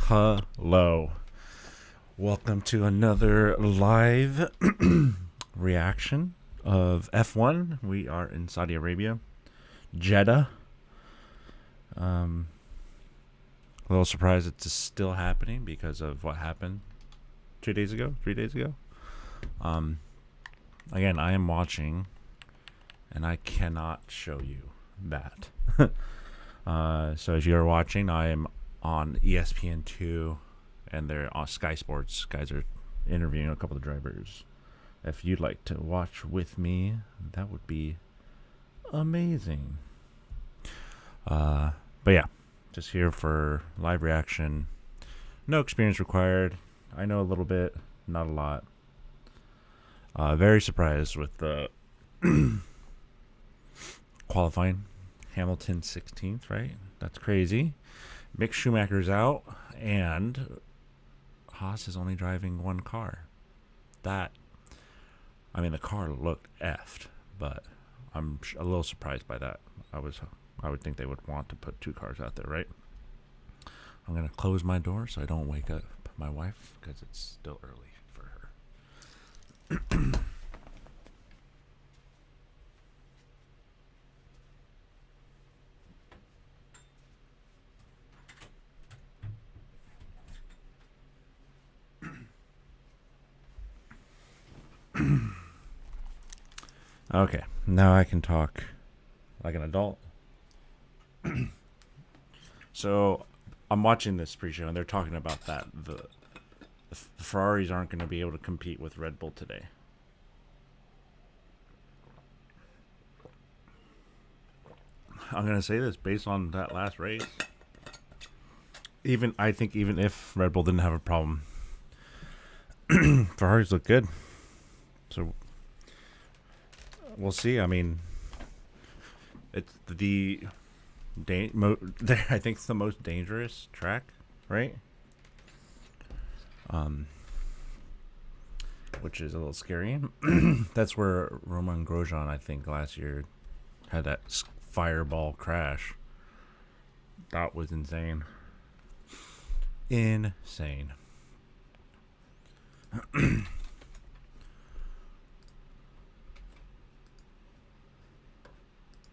Hello. Welcome to another live reaction of F1. We are in Saudi Arabia, Jeddah. A little surprised it's still happening because of what happened 3 days ago. Again, I am watching, and I cannot show you that. So if you're watching, I am on ESPN2, and they're on Sky Sports. Guys are interviewing a couple of drivers. If you'd like to watch with me, that would be amazing. But yeah, just here for live reaction. No experience required. I know a little bit, not a lot. Very surprised with the qualifying. Hamilton 16th, right? That's crazy. Mick Schumacher's out, and Haas is only driving one car. The car looked effed, but I'm a little surprised by that. I would think they would want to put two cars out there, right? I'm gonna close my door so I don't wake up my wife because it's still early for her. Okay, now I can talk like an adult. So I'm watching this pre-show, and they're talking about that the Ferraris aren't going to be able to compete with Red Bull today. I'm going to say this based on that last race. I think even if Red Bull didn't have a problem, Ferraris look good. So we'll see. I mean, it's I think it's the most dangerous track, right? Which is a little scary. That's where Romain Grosjean, I think, last year had that fireball crash. That was insane. Insane.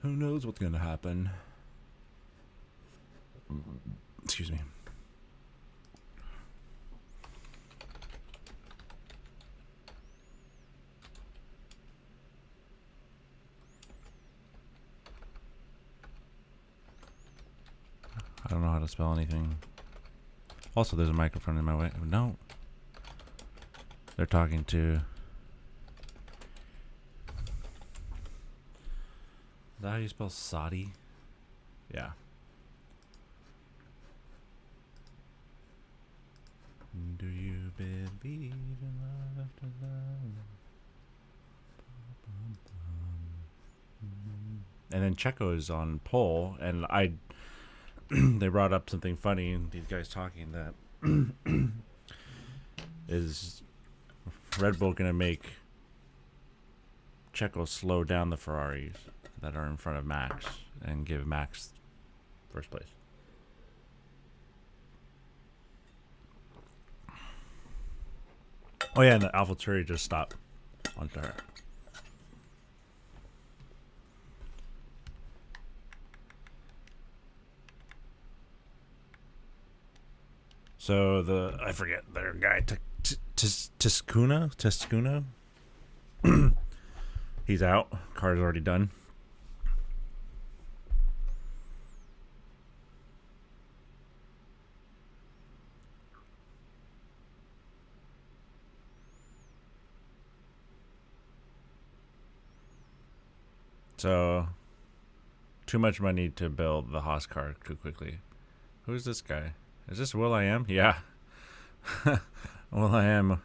Who knows what's going to happen? Excuse me. I don't know how to spell anything. Also, there's a microphone in my way. No. They're talking to... Is that how you spell Saudi? Yeah. Do you believe in love after love? And then Checo is on pole, and they brought up something funny, these guys talking that is Red Bull going to make Checo slow down the Ferraris that are in front of Max and give Max first place. Oh yeah, and the AlphaTauri just stopped onto her. So I forget their guy, Tsunoda. He's out. Car's already done. So, too much money to build the Haas car too quickly. Who's this guy? Is this Will.i.am? Yeah. Will.i.am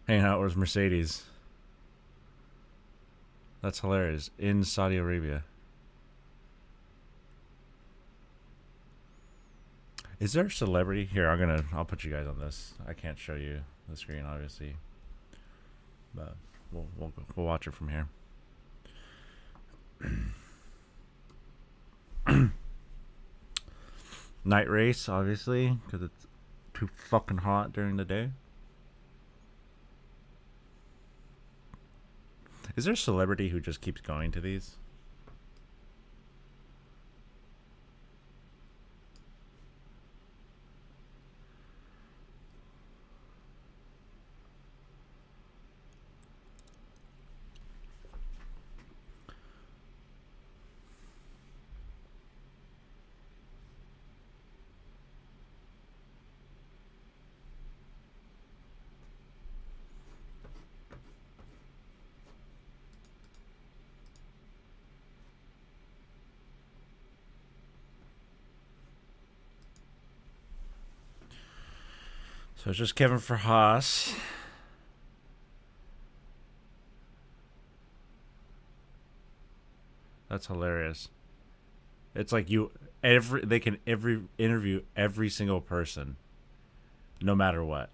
hanging out with Mercedes. That's hilarious. In Saudi Arabia. Is there a celebrity? Here, I'll put you guys on this. I can't show you the screen, obviously. But we'll watch it from here. Night race, obviously, because it's too fucking hot during the day. Is there a celebrity who just keeps going to these? So it's just Kevin for Haas. That's hilarious. It's like they can interview every single person, no matter what.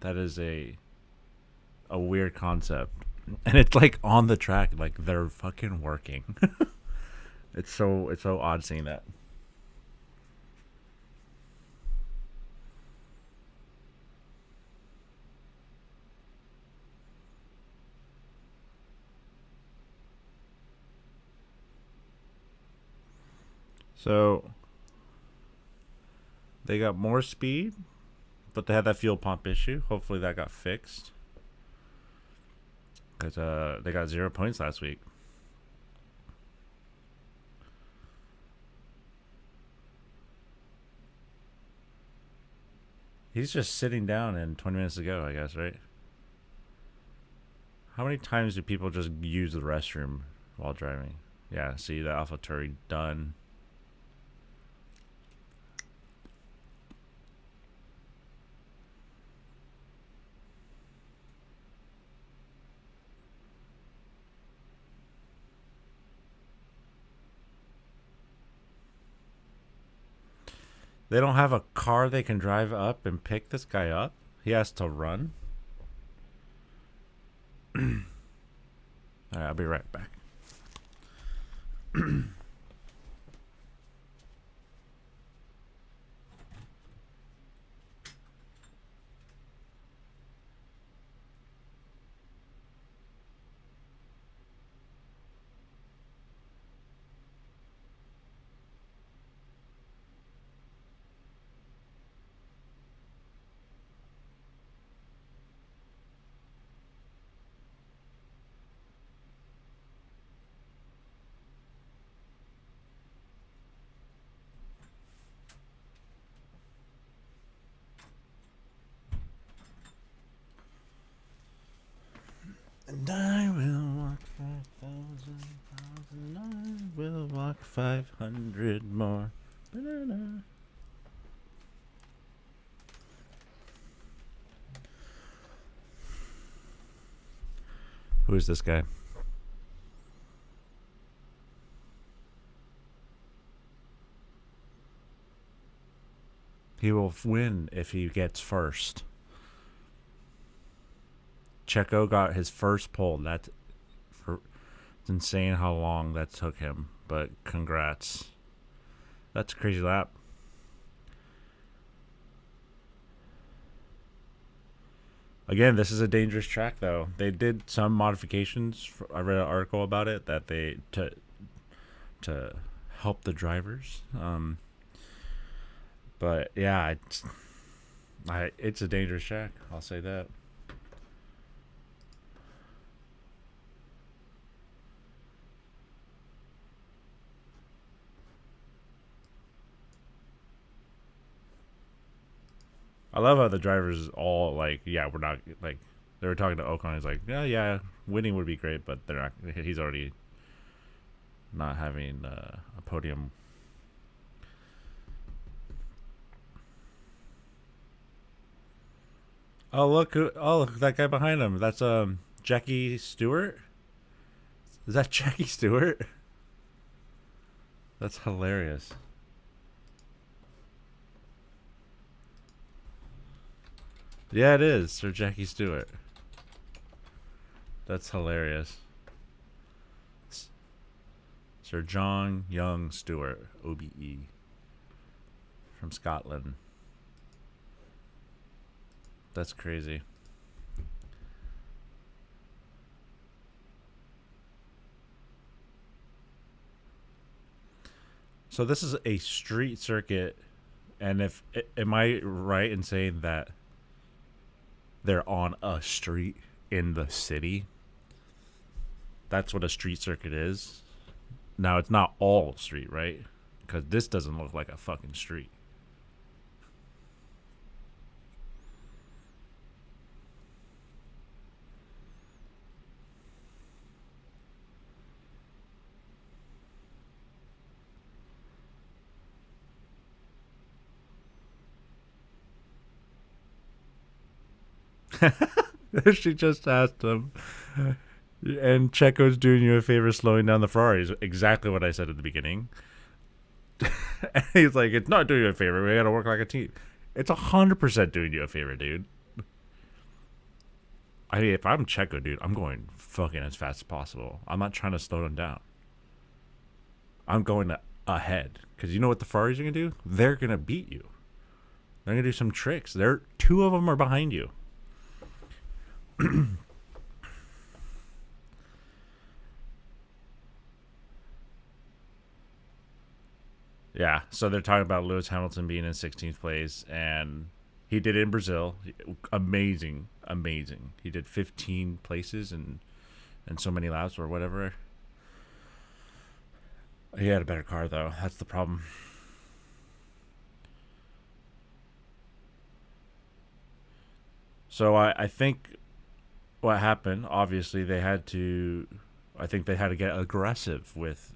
That is a weird concept, and it's like on the track, like they're fucking working. It's so odd seeing that. So they got more speed, but they had that fuel pump issue. Hopefully that got fixed. Because they got 0 points last week. He's just sitting down in 20 minutes ago, I guess, right? How many times do people just use the restroom while driving? Yeah, see the AlphaTauri done. They don't have a car they can drive up and pick this guy up. He has to run. Alright, I'll be right back. And I will walk 5,000, I will walk 500 more. Banana. Who is this guy? He will win if he gets first. Checo got his first pole. It's insane how long that took him, but congrats. That's a crazy lap. Again, this is a dangerous track, though. They did some modifications. I read an article about it that they to help the drivers. But yeah, it's a dangerous track. I'll say that. I love how the drivers all like, yeah, we're not like they were talking to Ocon. He's like, yeah, winning would be great, but they're not. He's already not having a podium. Oh look! Look, that guy behind him. That's Jackie Stewart. Is that Jackie Stewart? That's hilarious. Yeah, it is Sir Jackie Stewart. That's hilarious. Sir John Young Stewart, OBE, from Scotland. That's crazy. So this is a street circuit, and if am I right in saying that they're on a street in the city? That's what a street circuit is. Now it's not all street, right? Because this doesn't look like a fucking street. She just asked him, and Checo's doing you a favor slowing down the Ferraris. Exactly what I said at the beginning. And he's like, it's not doing you a favor. We gotta work like a team. It's 100% doing you a favor, dude. I mean, if I'm Checo, dude, I'm going fucking as fast as possible. I'm not trying to slow them down. I'm going ahead. Because you know what the Ferraris are gonna do? They're gonna beat you. They're gonna do some tricks. Two of them are behind you. Yeah, so they're talking about Lewis Hamilton being in 16th place, and he did it in Brazil. Amazing, amazing. He did 15 places and so many laps or whatever. He had a better car though. That's the problem. So I think what happened, obviously they had to I think they had to get aggressive with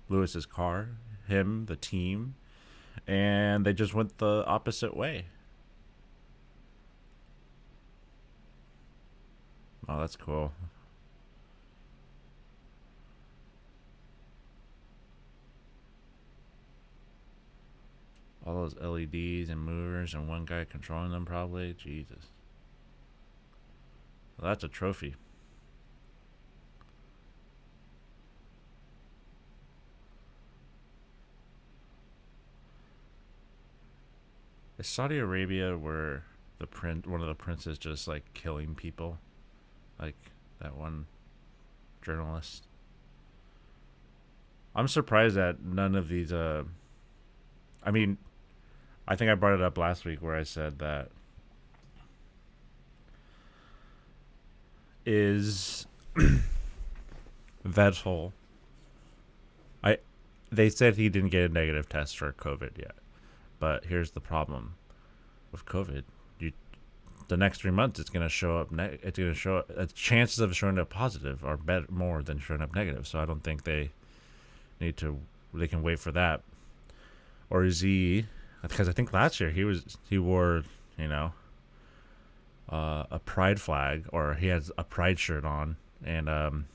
Lewis's car, him, the team, and they just went the opposite way. Oh, that's cool. All those LEDs and movers and one guy controlling them probably. Jesus. Well, that's a trophy. Is Saudi Arabia where one of the princes just like killing people? Like that one journalist. I'm surprised that none of these I mean, I think I brought it up last week where I said that is Vettel. I They said he didn't get a negative test for COVID yet. But here's the problem with COVID. The next 3 months it's going to show up it's going to show chances of showing up positive are better more than showing up negative. So I don't think they can wait for that. Or is he, because I think last year he wore, a pride flag, or he has a pride shirt on, and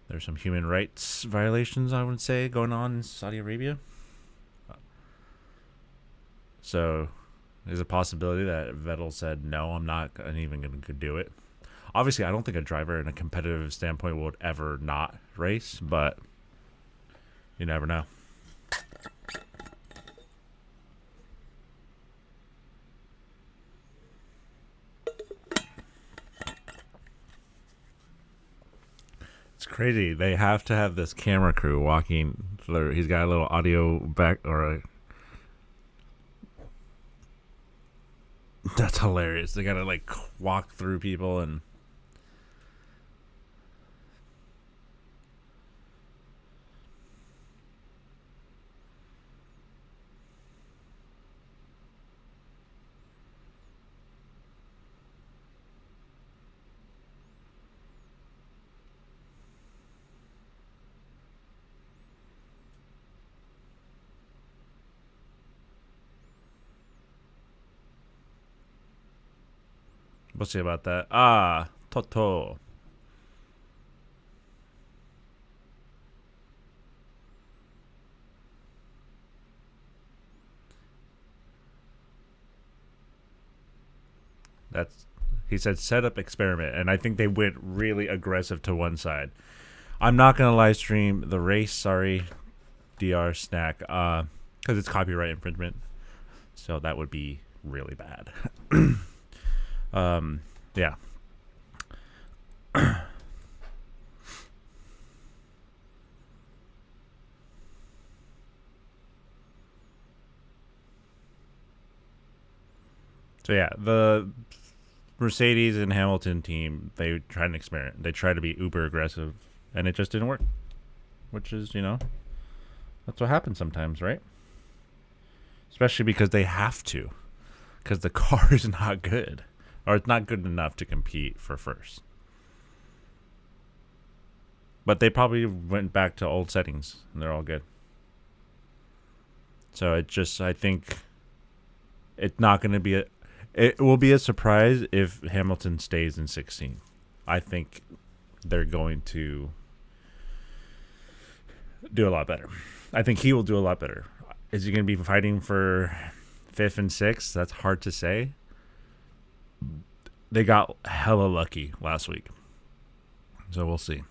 there's some human rights violations, I would say, going on in Saudi Arabia. So there's a possibility that Vettel said, no, I'm not even going to do it. Obviously, I don't think a driver in a competitive standpoint would ever not race, but you never know. It's crazy. They have to have this camera crew walking. He's got a little audio back or a. That's hilarious. They gotta like walk through people and. We'll see about that. Toto. He said setup experiment, and I think they went really aggressive to one side. I'm not gonna live stream the race. Sorry, DR Snack, because it's copyright infringement. So that would be really bad. Yeah. So yeah, the Mercedes and Hamilton team, they tried an experiment. They tried to be uber aggressive, and it just didn't work. Which is, that's what happens sometimes, right? Especially because they have to, because the car is not good, or it's not good enough to compete for first. But they probably went back to old settings, and they're all good. So I think it's not going to be it will be a surprise if Hamilton stays in 16. I think they're going to do a lot better. I think he will do a lot better. Is he going to be fighting for 5th and 6th? That's hard to say. They got hella lucky last week. So we'll see.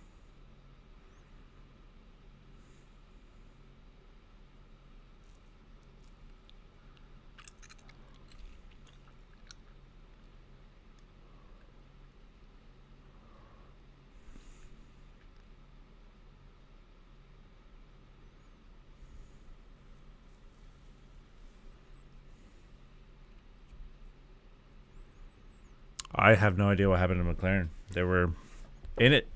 I have no idea what happened to McLaren. They were in it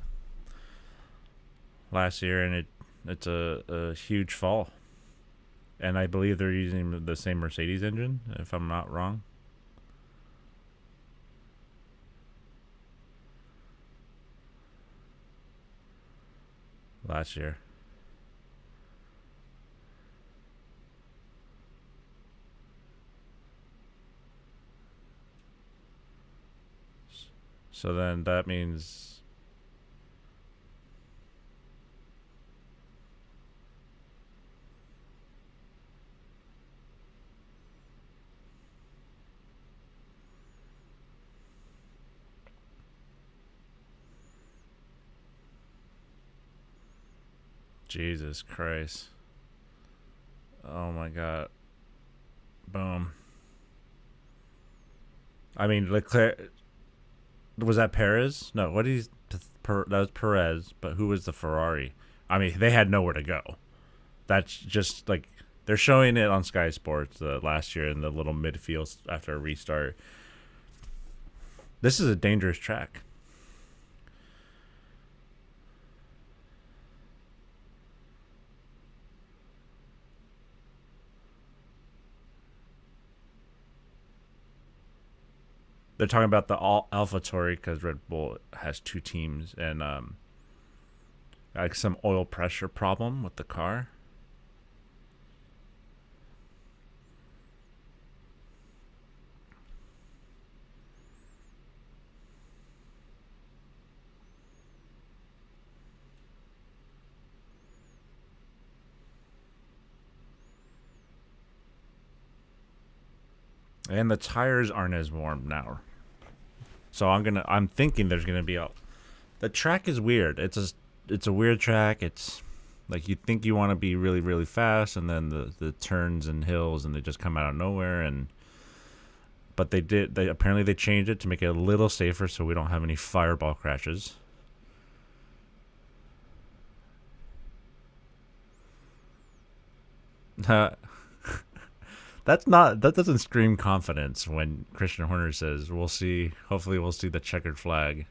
last year, and it's a huge fall. And I believe they're using the same Mercedes engine, if I'm not wrong. Last year. So then that means Jesus Christ. Oh my God. Boom. I mean, Leclerc. Was that Perez? No, what is that was Perez, but who was the Ferrari? I mean, they had nowhere to go. That's just like they're showing it on Sky Sports last year in the little midfield after a restart. This is a dangerous track. They're talking about the AlphaTauri because Red Bull has 2 teams and like some oil pressure problem with the car. And the tires aren't as warm now. So I'm thinking there's gonna be the track is weird. It's a weird track. It's like you think you want to be really, really fast, and then the turns and hills, and they just come out of nowhere. But they apparently they changed it to make it a little safer, so we don't have any fireball crashes. That doesn't scream confidence when Christian Horner says we'll see. Hopefully, we'll see the checkered flag.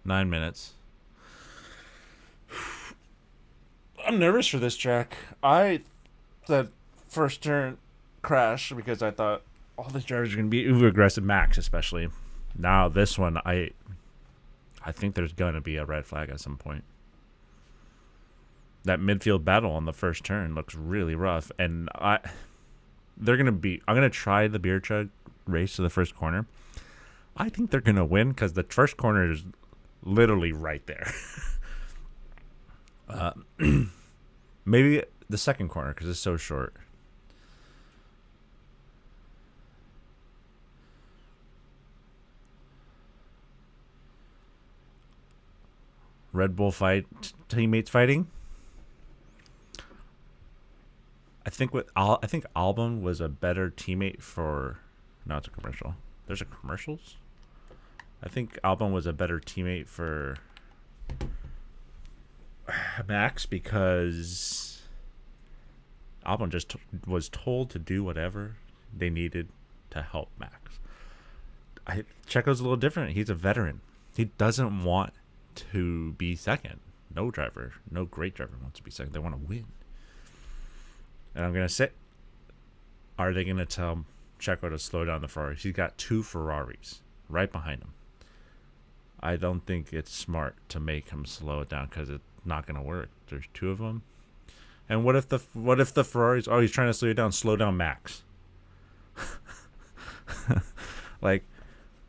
Nine minutes. I'm nervous for this track. The first turn crash because I thought all the drivers are going to be uber aggressive, Max especially. Now this one, I think there's going to be a red flag at some point. That midfield battle on the first turn looks really rough, and I'm going to try the beer chug race to the first corner. I think they're going to win because the first corner is literally right there. Maybe the second corner because it's so short. Red Bull teammates fighting. I think Albon was a better teammate for. No, it's a commercial. There's a commercials. I think Albon was a better teammate for Max because Albon just was told to do whatever they needed to help Max. Checo's a little different. He's a veteran. He doesn't want to be second. No great driver wants to be second. They want to win. And I'm going to say, are they going to tell Checo to slow down the Ferraris? He's got 2 Ferraris right behind him. I don't think it's smart to make him slow it down because it's not going to work. There's 2 of them. And what if the Ferraris? Oh, he's trying to slow you down. Slow down Max. Like,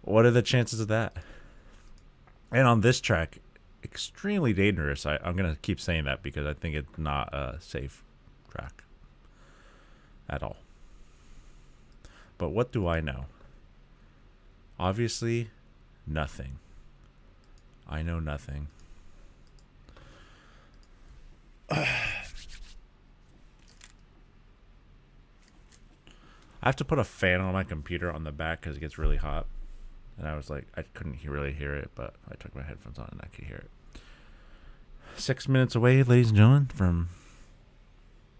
what are the chances of that? And on this track, extremely dangerous. I'm going to keep saying that because I think it's not a safe track at all. But what do I know? Obviously, nothing. I know nothing. I have to put a fan on my computer on the back because it gets really hot. And I was like, I couldn't really hear it, but I took my headphones on and I could hear it. 6 minutes away, ladies and gentlemen, from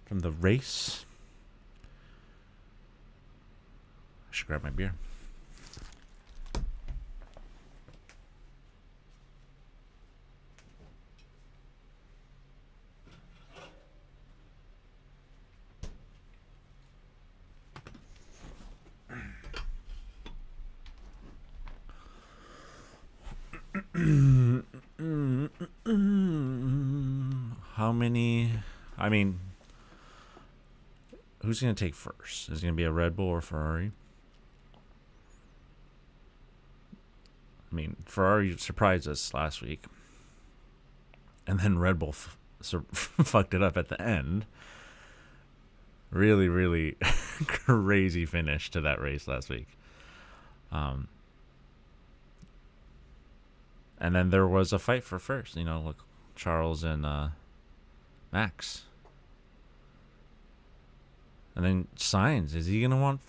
the race. I should grab my beer. How many? I mean, who's going to take first? Is it going to be a Red Bull or Ferrari? I mean, Ferrari surprised us last week. And then Red Bull fucked it up at the end. Really, really crazy finish to that race last week. And then there was a fight for first. You know, look, Charles and Max. And then Sainz, is he going to want...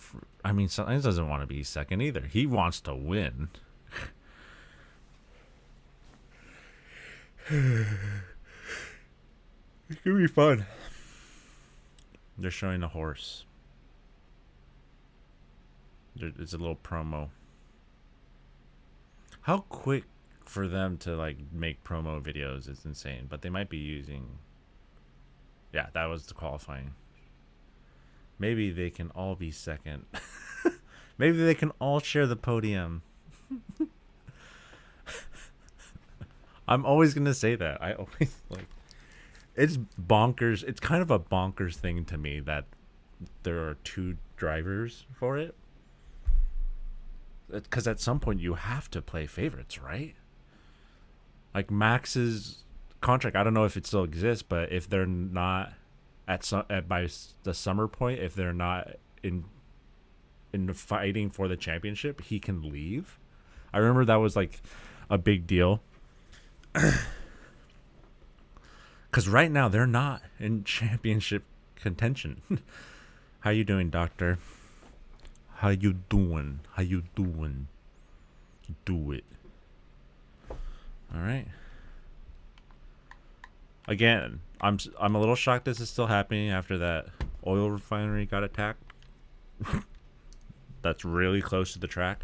I mean, Sainz doesn't want to be second either. He wants to win. It's going to be fun. They're showing the horse. It's a little promo. How quick for them to like make promo videos is insane, but they might be using... Yeah, that was the qualifying. Maybe they can all be second. Maybe they can all share the podium. I'm always going to say that. I always like... It's bonkers. It's kind of a bonkers thing to me that there are 2 drivers for it. Because at some point you have to play favorites, right? Like Max's contract, I don't know if it still exists, but if they're not by the summer point, if they're not in fighting for the championship, he can leave. I remember that was like a big deal. Because right now they're not in championship contention. How you doing, doctor? How you doing? How you doing? Do it. All right. Again, I'm a little shocked this is still happening after that oil refinery got attacked. That's really close to the track.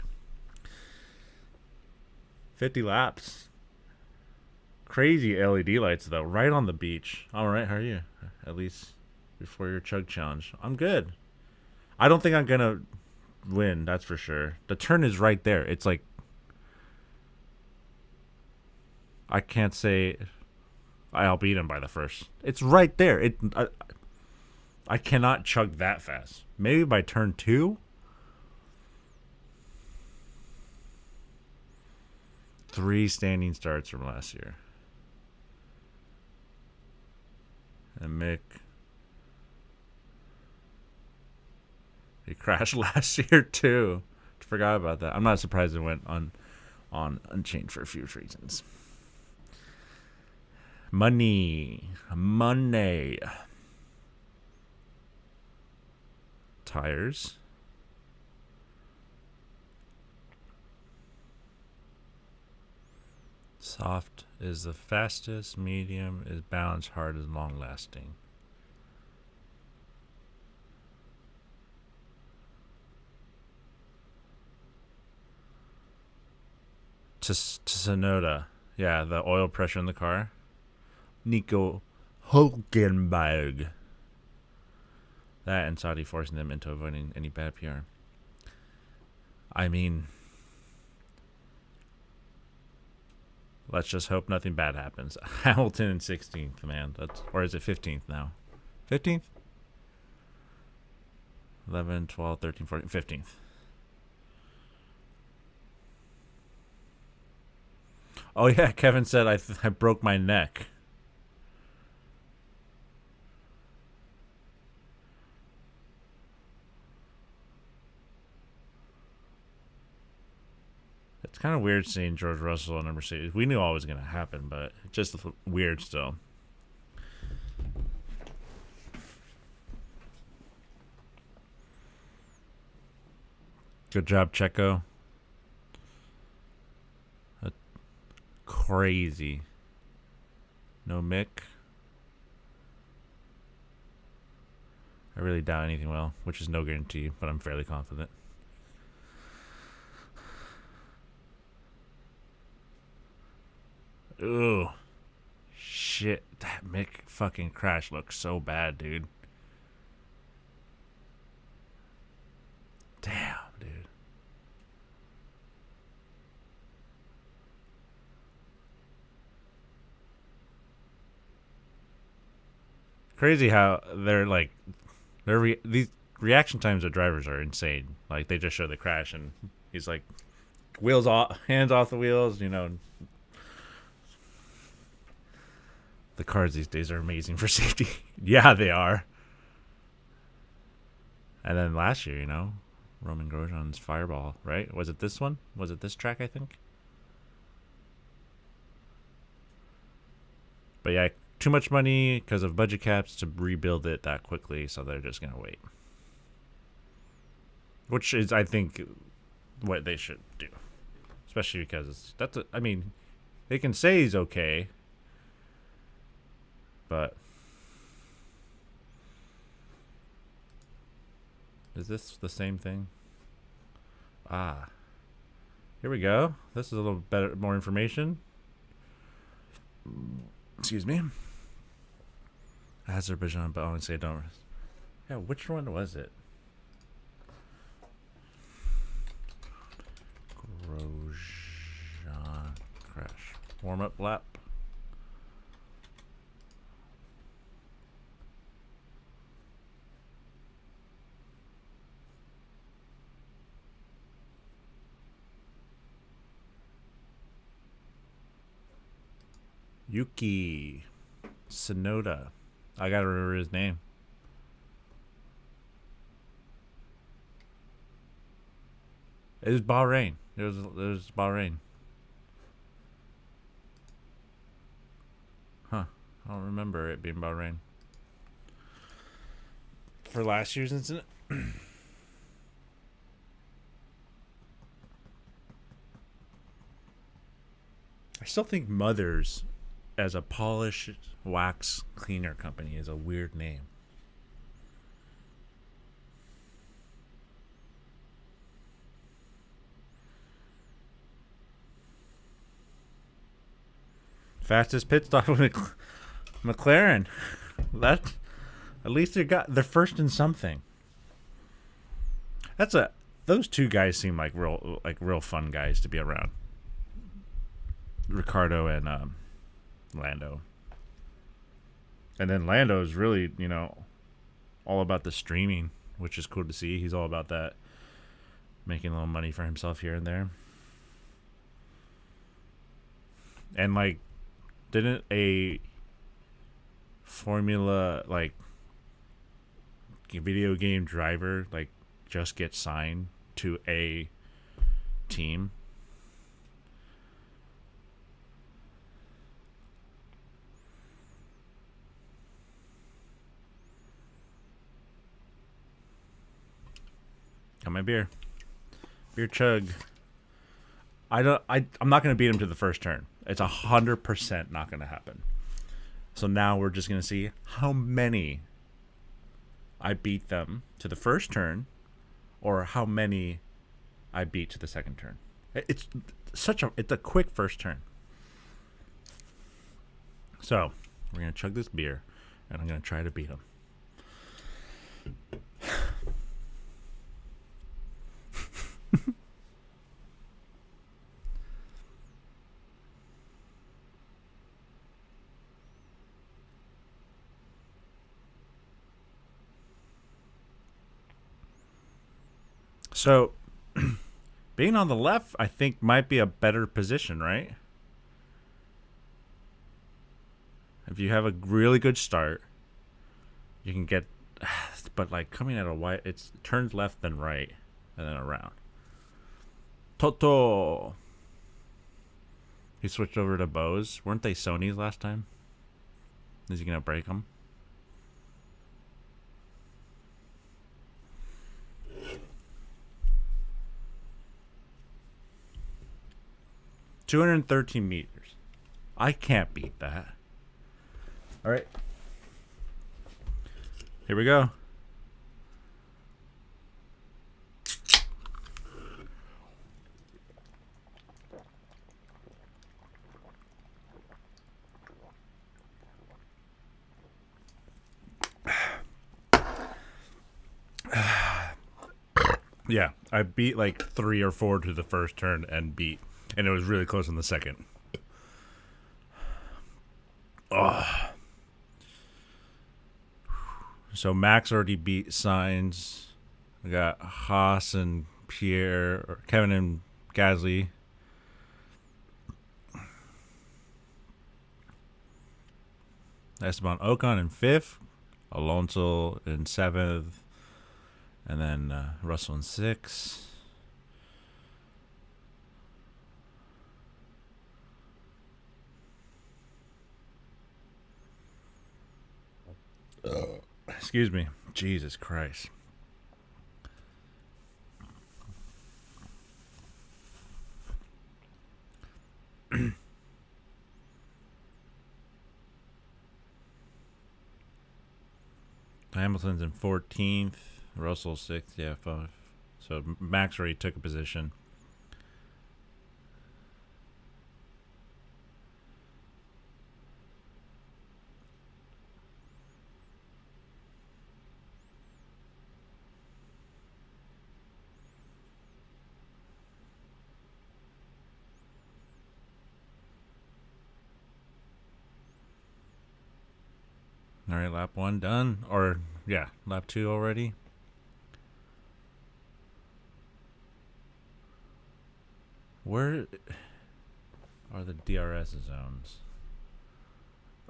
50 laps. Crazy LED lights though, right on the beach. All right, how are you? At least before your chug challenge. I'm good. I don't think I'm gonna win, that's for sure. The turn is right there. It's like, I can't say I'll beat him by the first. It's right there. I cannot chug that fast. Maybe by turn 2. 3 standing starts from last year. And Mick, he crashed last year too. Forgot about that. I'm not surprised it went on Unchained for a few reasons. Money. Tires. Soft is the fastest. Medium is balanced. Hard is long lasting. Tsunoda. Yeah, the oil pressure in the car. Nico Hulkenberg. That and Saudi forcing them into avoiding any bad PR. I mean, let's just hope nothing bad happens. Hamilton in 16th, man. Or is it 15th now? 15th? 11, 12, 13, 14, 15th. Oh, yeah, Kevin said I broke my neck. It's kind of weird seeing George Russell in a Mercedes. We knew all was going to happen, but it's just weird still. Good job, Checo. Crazy. No Mick. I really doubt anything will, which is no guarantee, but I'm fairly confident. Ooh. Shit. That Mick fucking crash looks so bad, dude. Damn, dude. Crazy how they're like, these reaction times of drivers are insane. Like, they just show the crash and he's like, wheels off, hands off the wheels, you know. The cars these days are amazing for safety. Yeah, they are. And then last year, you know, Roman Grosjean's Fireball, right? Was it this one? Was it this track, I think? But yeah, too much money because of budget caps to rebuild it that quickly, so they're just going to wait. Which is, I think, what they should do. Especially because I mean, they can say he's okay, but is this the same thing? Ah, here we go. This is a little better, more information. Excuse me. Azerbaijan, but I only say don't. Yeah, which one was it? Grosjean crash. Warm up lap. Yuki Tsunoda. I gotta remember his name. It was Bahrain. It was Bahrain. Huh. I don't remember it being Bahrain. For last year's incident? I still think Mothers as a polish wax cleaner company is a weird name. Fastest pit stop with McLaren. That, at least they're first in something. Those two guys seem like real fun guys to be around. Ricardo and Lando. And then Lando's really, you know, all about the streaming, which is cool to see. He's all about that, making a little money for himself here and there. And like, didn't a Formula like video game driver like just get signed to a team? Got my beer. Beer chug. I'm not gonna beat him to the first turn. It's 100% not gonna happen. So now we're just gonna see how many I beat them to the first turn, or how many I beat to the second turn. It's a quick first turn. So we're gonna chug this beer, and I'm gonna try to beat him. So, being on the left, I think, might be a better position, right? If you have a really good start, you can get. But, like, coming at a white, it turns left, then right, and then around. Toto! He switched over to Bose. Weren't they Sony's last time? Is he going to break them? $213 meters. I can't beat that. All right. Here we go. Yeah, I beat like 3 or 4 to the first turn and beat. And it was really close in the second. Oh. So Max already beat Sainz. We got Haas and Pierre, or Kevin and Gasly. Esteban Ocon in 5th. Alonso in 7th. And then Russell in 6th. Excuse me. Jesus Christ. Hamilton's in 14th. Russell 6th. Yeah, 5. So Max already took a position. All right, lap 1 done. Or, yeah, lap 2 already. Where are the DRS zones?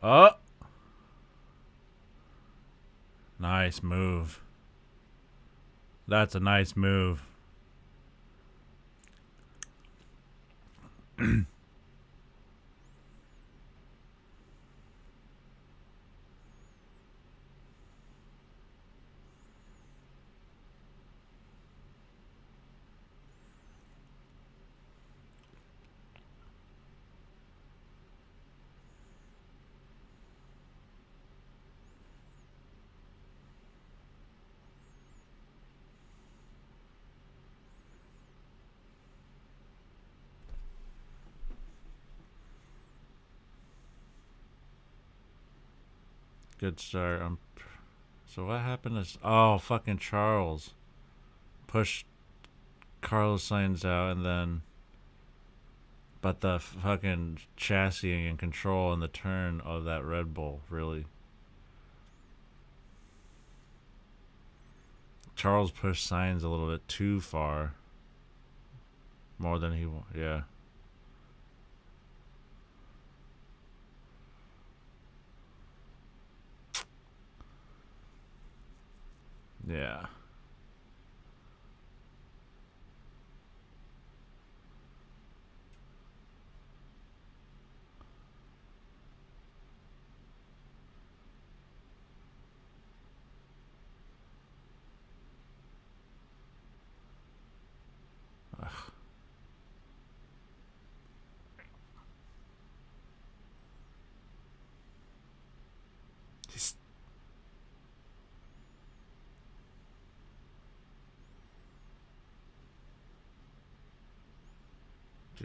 Oh! Nice move. That's a nice move. Good start. So what happened is, oh, fucking Charles pushed Carlos Sainz out, and then, but the fucking chassis and control and the turn of that Red Bull really. Charles pushed Sainz a little bit too far. More than he, yeah. Yeah.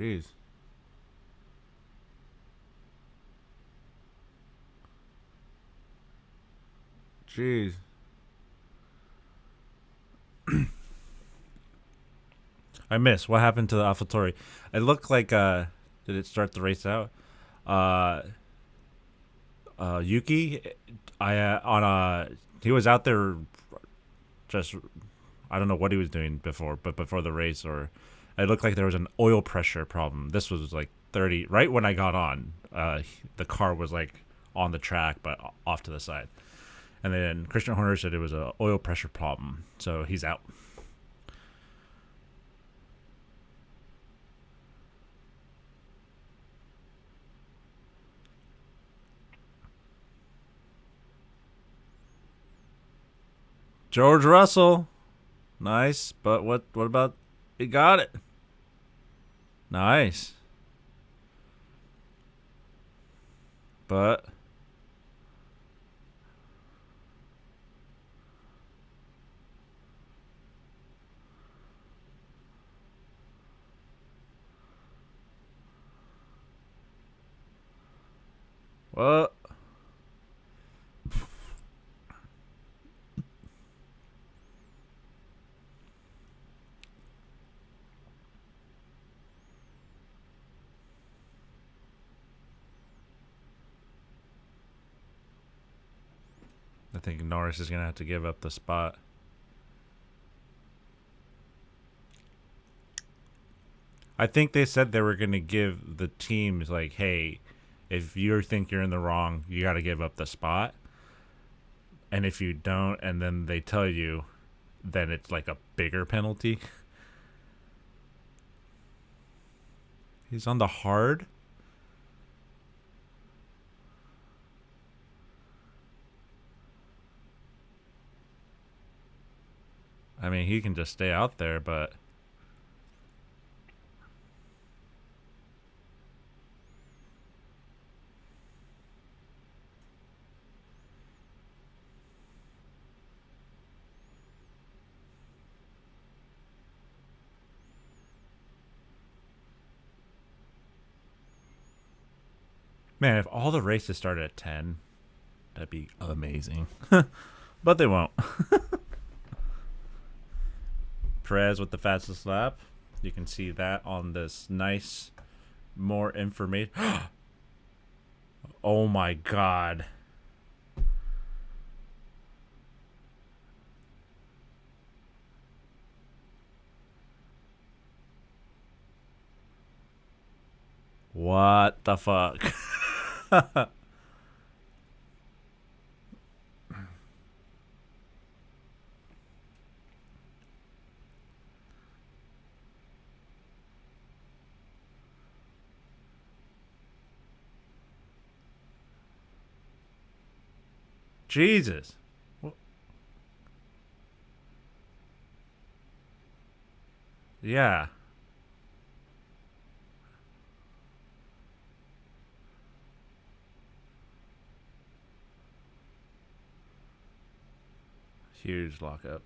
Jeez. Jeez. I missed. What happened to the AlphaTauri? It looked like did it start the race out? Uh Yuki I on he was out there just I don't know what he was doing before, but before the race or it looked like there was an oil pressure problem. This was like 30 right when I got on. The car was like on the track but off to the side. And then Christian Horner said it was a oil pressure problem, so he's out. George Russell, nice, but what about he got it? Nice, but what? I think Norris is gonna have to give up the spot. I think they said they were gonna give the teams like, hey, if you think you're in the wrong, you got to give up the spot. And if you don't, and then they tell you, then it's like a bigger penalty. He's on the hard. I mean, he can just stay out there, but man, if all the races started at 10, that'd be amazing. But they won't. Perez with the fastest lap. You can see that on this nice, more information. Oh my god. What the fuck? Jesus. Yeah. Huge lockup.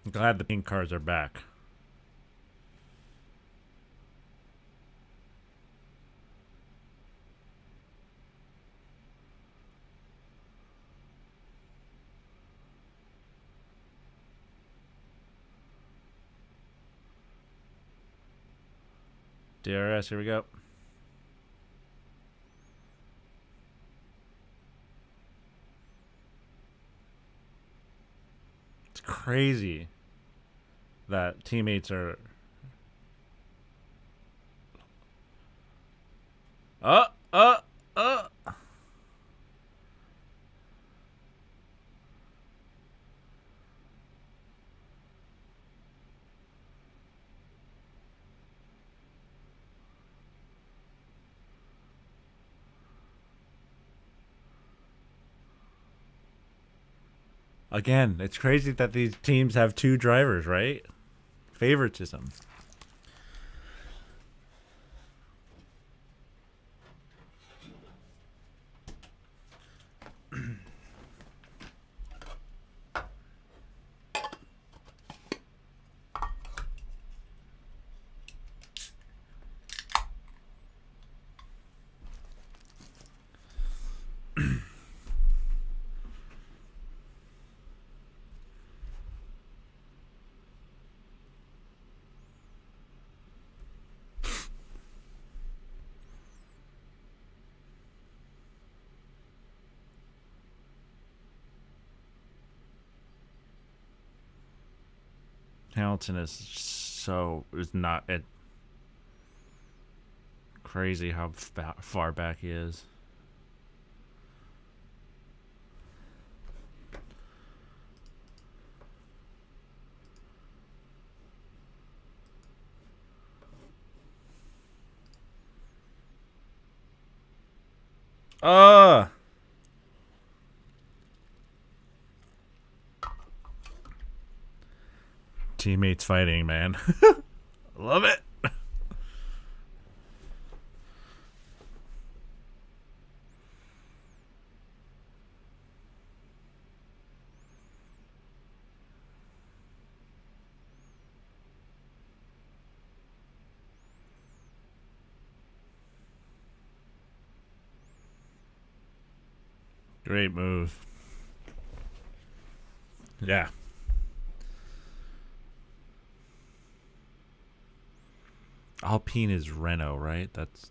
I'm glad the pink cars are back. DRS, here we go. It's crazy that teammates are. Uh, uh, uh. Again, it's crazy that these teams have two drivers, right? Favoritism. Hamilton is not it crazy how far back he is. Teammates fighting, man. Love it. Great move. Yeah. Alpine is Renault, right? That's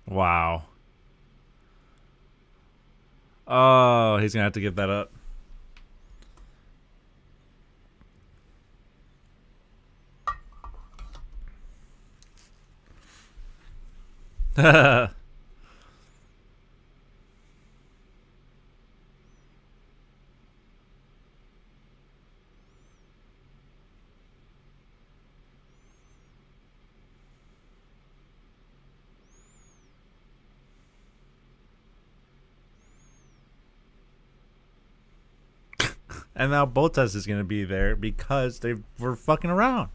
wow. Oh, he's gonna have to give that up. And now Bottas is gonna be there because they were fucking around.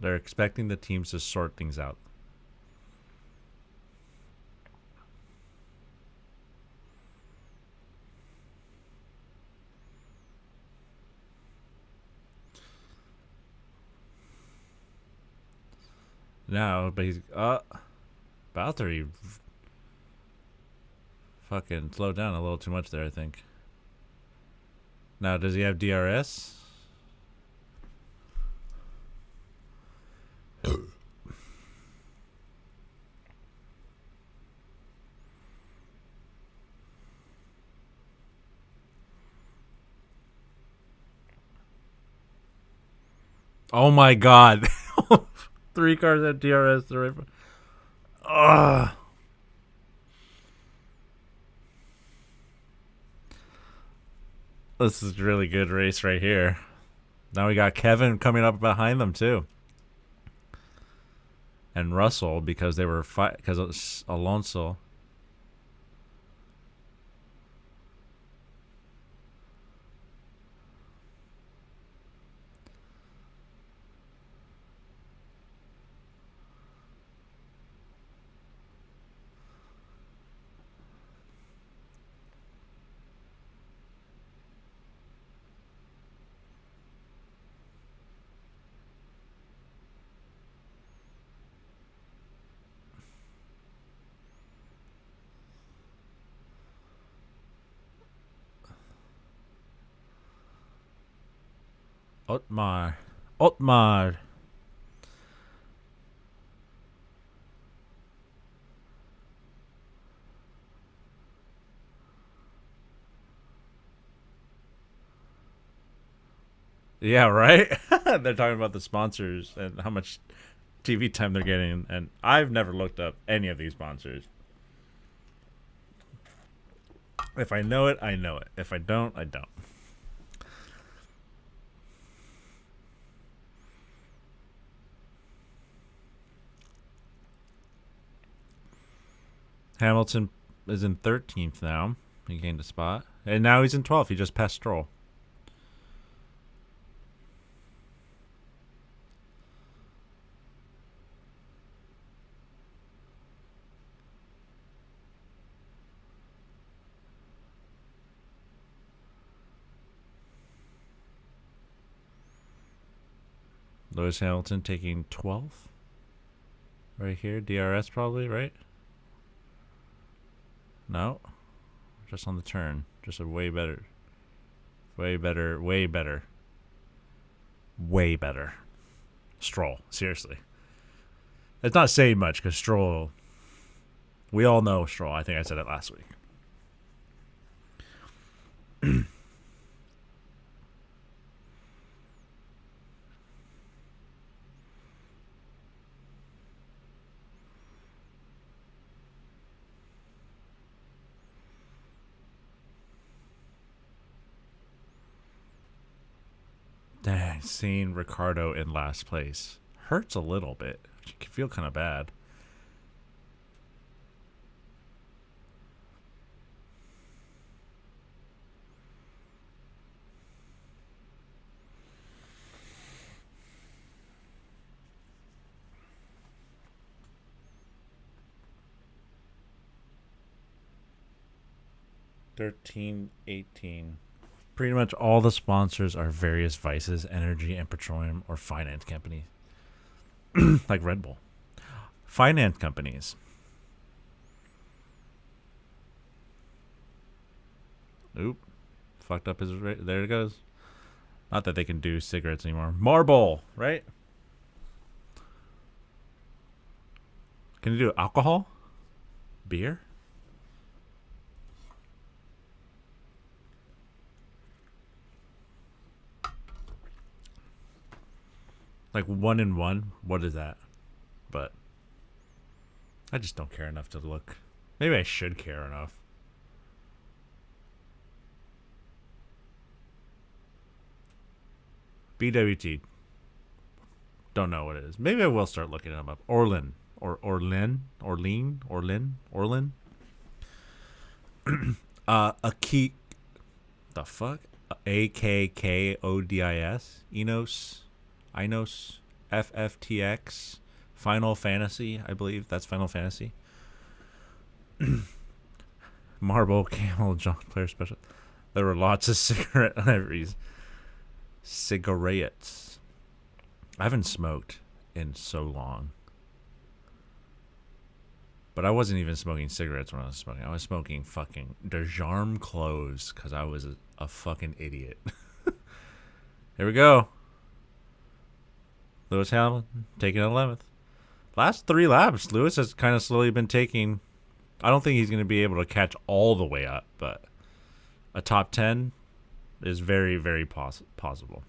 They're expecting the teams to sort things out. Now, but he's Valtteri fucking slowed down a little too much there, I think. Now, does he have DRS? Oh my god. 3 cars have DRS. Ugh. This is a really good race right here. Now we got Kevin coming up behind them too. And Russell because they were because it's Alonso. Otmar. Otmar. Yeah, right? They're talking about the sponsors and how much TV time they're getting. And I've never looked up any of these sponsors. If I know it, I know it. If I don't, I don't. Hamilton is in 13th now. He gained a spot. And now he's in 12th. He just passed Stroll. Lewis Hamilton taking 12th. Right here. DRS probably, right? No. Just on the turn. Just a way better. Way better. Way better. Way better. Stroll. Seriously. It's not saying much because Stroll. We all know Stroll. I think I said it last week. Dang, seeing Ricardo in last place hurts a little bit. You can feel kind of bad. $13, $18. Pretty much all the sponsors are various vices, energy and petroleum, or finance companies. Like Red Bull. Finance companies. Oop. Fucked up his... There it goes. Not that they can do cigarettes anymore. Marlboro, right? Can you do alcohol? Beer? Like 1 in 1. What is that? But I just don't care enough to look. Maybe I should care enough. BWT. Don't know what it is. Maybe I will start looking them up. Orlin. Orlin. A key. The fuck? AKKODIS. Inos. FFTX. Final Fantasy. I believe that's Final Fantasy. Marlboro Camel John Player Special. There were lots of cigarettes. I haven't smoked in so long. But I wasn't even smoking cigarettes when I was smoking. I was smoking fucking Dejarm clothes because I was a fucking idiot. Here we go. Lewis Hamilton taking 11th. Last 3 laps, Lewis has kind of slowly been taking... I don't think he's going to be able to catch all the way up, but a top 10 is very, very possible.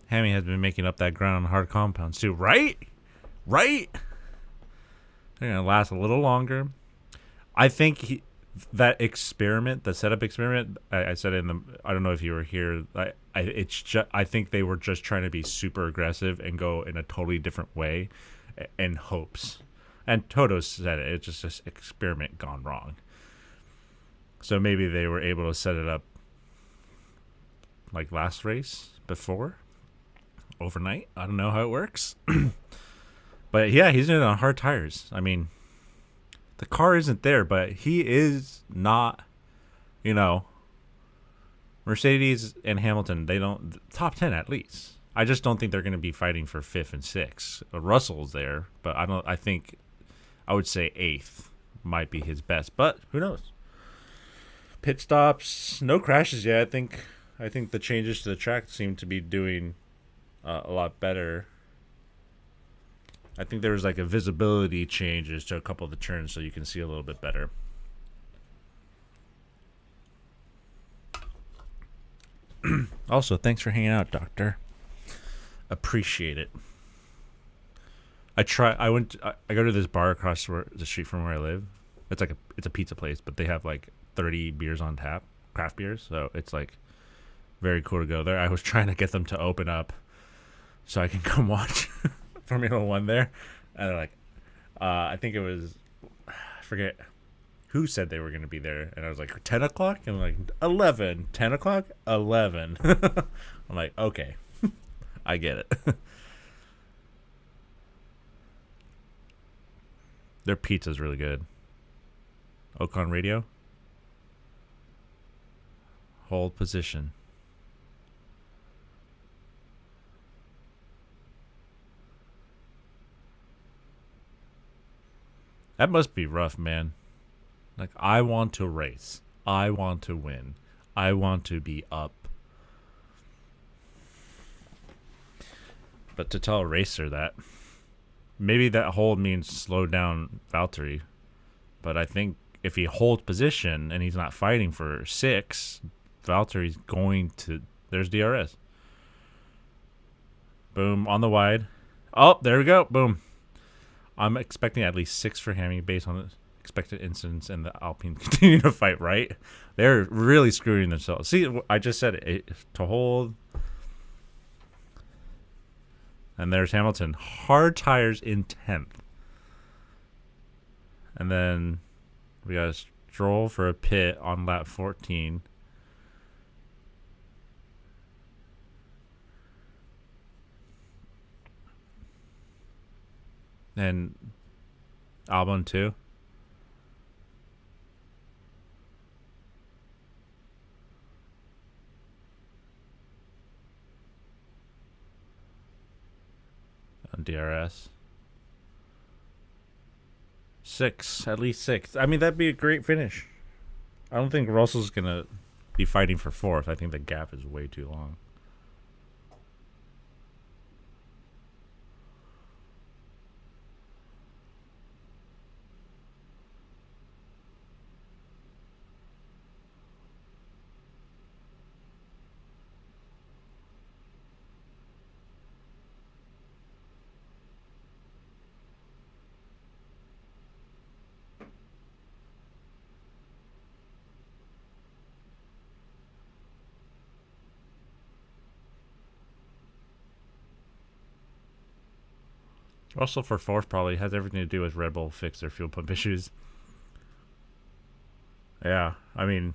Hammy has been making up that ground on hard compounds too, right? Right? They're gonna last a little longer. I think that experiment, the setup experiment, I said in the. I don't know if you were here. I think they were just trying to be super aggressive and go in a totally different way, in hopes. And Toto said it. It's just this experiment gone wrong. So maybe they were able to set it up like last race before overnight. I don't know how it works. But yeah, he's in on hard tires. I mean, the car isn't there, but he is not, you know, Mercedes and Hamilton, they don't, top 10 at least. I just don't think they're going to be fighting for 5th and 6th. Russell's there, but I think I would say 8th might be his best, but who knows? Pit stops, no crashes yet. I think the changes to the track seem to be doing a lot better. I think there was like a visibility changes to a couple of the turns so you can see a little bit better. Also, thanks for hanging out, Doctor. Appreciate it. I go to this bar across the street from where I live. It's a pizza place, but they have like 30 beers on tap, craft beers. So it's like very cool to go there. I was trying to get them to open up so I can come watch Formula One there, and they're like, I think it was, I forget who said they were going to be there, and I was like 10 o'clock, and I'm like 11, 10 o'clock, 11. I'm like, okay, I get it. Their pizza's really good. Ocon radio. Hold position. That must be rough, man. Like, I want to race. I want to win. I want to be up. But to tell a racer that, maybe that hold means slow down Valtteri. But I think if he holds position and he's not fighting for 6, Valtteri's going to... There's DRS. Boom, on the wide. Oh, there we go. Boom. I'm expecting at least 6 for Hammy based on the expected incidents and the Alpine continue to fight, right? They're really screwing themselves. See, I just said it to hold. And there's Hamilton. Hard tires in 10th. And then we got a Stroll for a pit on lap 14. And Albon too. On DRS. 6, at least 6. I mean, that'd be a great finish. I don't think Russell's going to be fighting for 4th. I think the gap is way too long. Russell for 4th probably has everything to do with Red Bull fix their fuel pump issues. Yeah, I mean,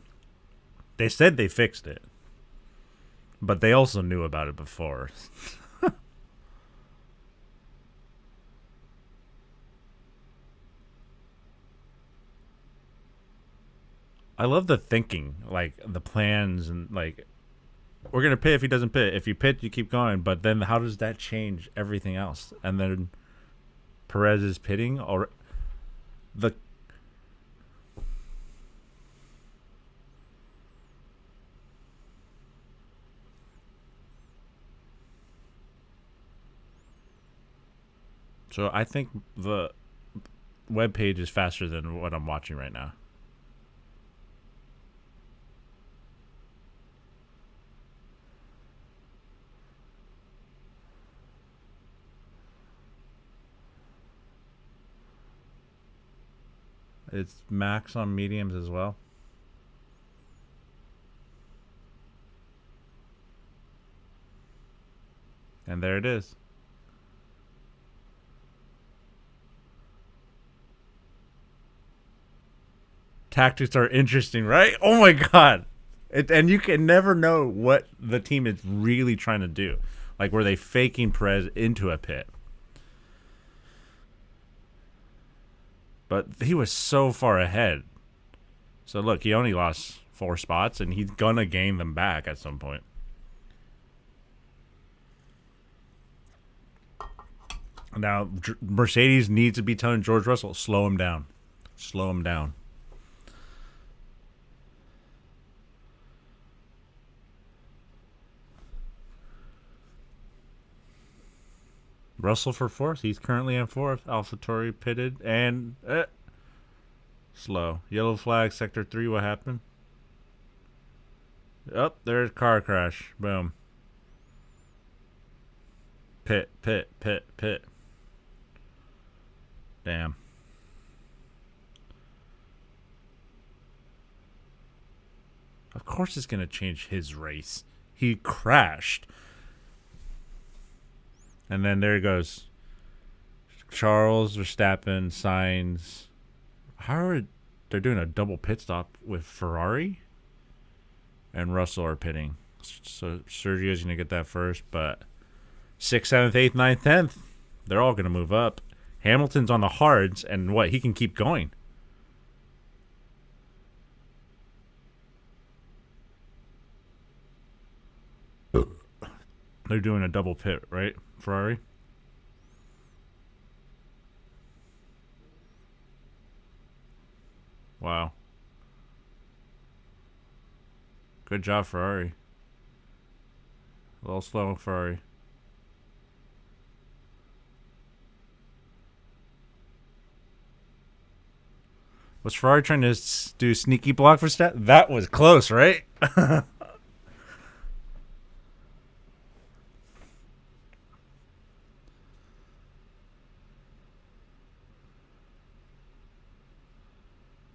they said they fixed it, but they also knew about it before. I love the thinking, like the plans, and like we're gonna pit if he doesn't pit. If you pit, you keep going. But then how does that change everything else? And then Perez is pitting, or the so I think the web page is faster than what I'm watching right now. It's max on mediums as well. And there it is. Tactics are interesting, right? Oh my god. And you can never know what the team is really trying to do. Like, were they faking Perez into a pit? But he was so far ahead. So look, he only lost 4 spots, and he's gonna gain them back at some point. Now, Mercedes needs to be telling George Russell, slow him down. Slow him down. Russell for 4th. He's currently in 4th. AlphaTauri pitted and slow. Yellow flag, sector 3. What happened? Oh, there's car crash. Boom. Pit. Damn. Of course it's going to change his race. He crashed. And then there goes Charles, Verstappen, Sainz. How are they doing a double pit stop with Ferrari? And Russell are pitting. So Sergio's going to get that first. But 6th, 7th, 8th, 9th, 10th. They're all going to move up. Hamilton's on the hards. And what? He can keep going. They're doing a double pit, right? Ferrari? Wow. Good job, Ferrari. A little slow, Ferrari. Was Ferrari trying to do sneaky block for stat? That was close, right?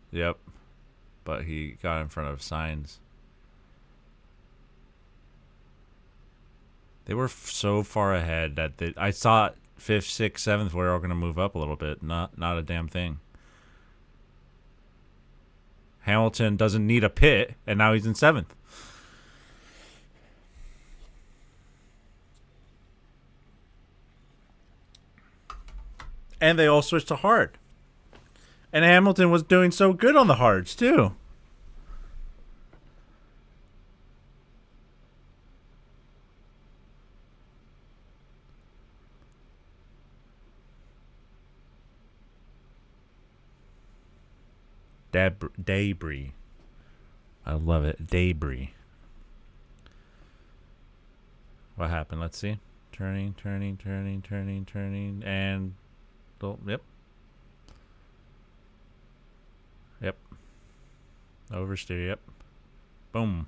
Yep. But he got in front of Sainz. They were so far ahead that I thought 5th, 6th, 7th were all going to move up a little bit. Not a damn thing. Hamilton doesn't need a pit, and now he's in 7th. And they all switched to hard. And Hamilton was doing so good on the hards, too. Debris. I love it. Debris. What happened? Let's see. Turning. And... oh, yep. Oversteer, yep. Boom.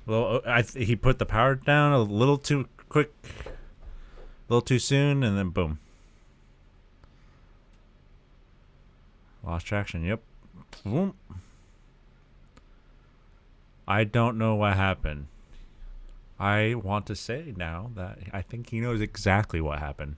Well, he put the power down a little too quick. A little too soon, and then boom. Lost traction, yep. Boom. I don't know what happened. I want to say now that I think he knows exactly what happened.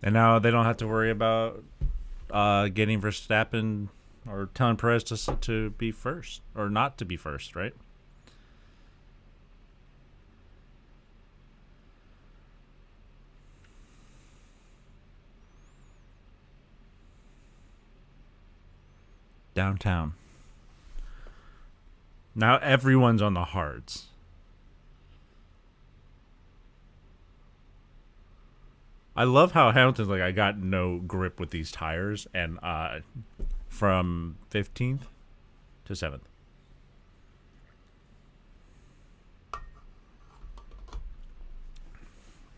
And now they don't have to worry about getting Verstappen or telling Perez to be first or not to be first, right? Downtown. Now everyone's on the hards. I love how Hamilton's like, I got no grip with these tires, and from 15th to 7th.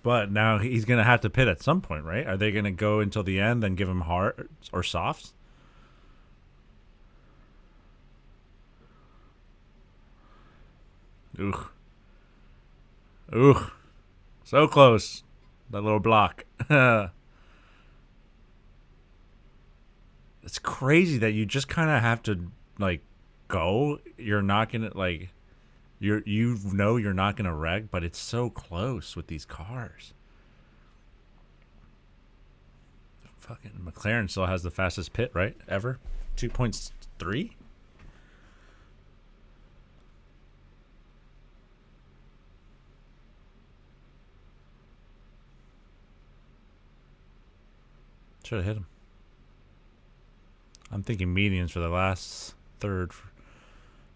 But now he's going to have to pit at some point, right? Are they going to go until the end and give him hards or softs? Ugh. So close. That little block. It's crazy that you just kind of have to like go. You're not gonna like you're not gonna wreck, but it's so close with these cars. Fucking McLaren still has the fastest pit, right? Ever 2.3. Should have hit him. I'm thinking medians for the last third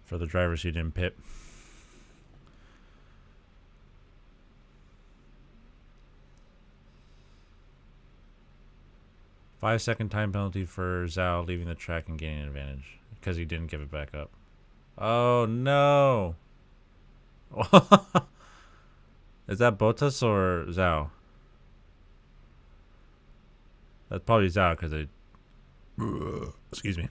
for the drivers who didn't pit. Five-second time penalty for Zhao leaving the track and gaining an advantage because he didn't give it back up. Oh no! Is that Bottas or Zhao? That's probably Zhao because they. Excuse me.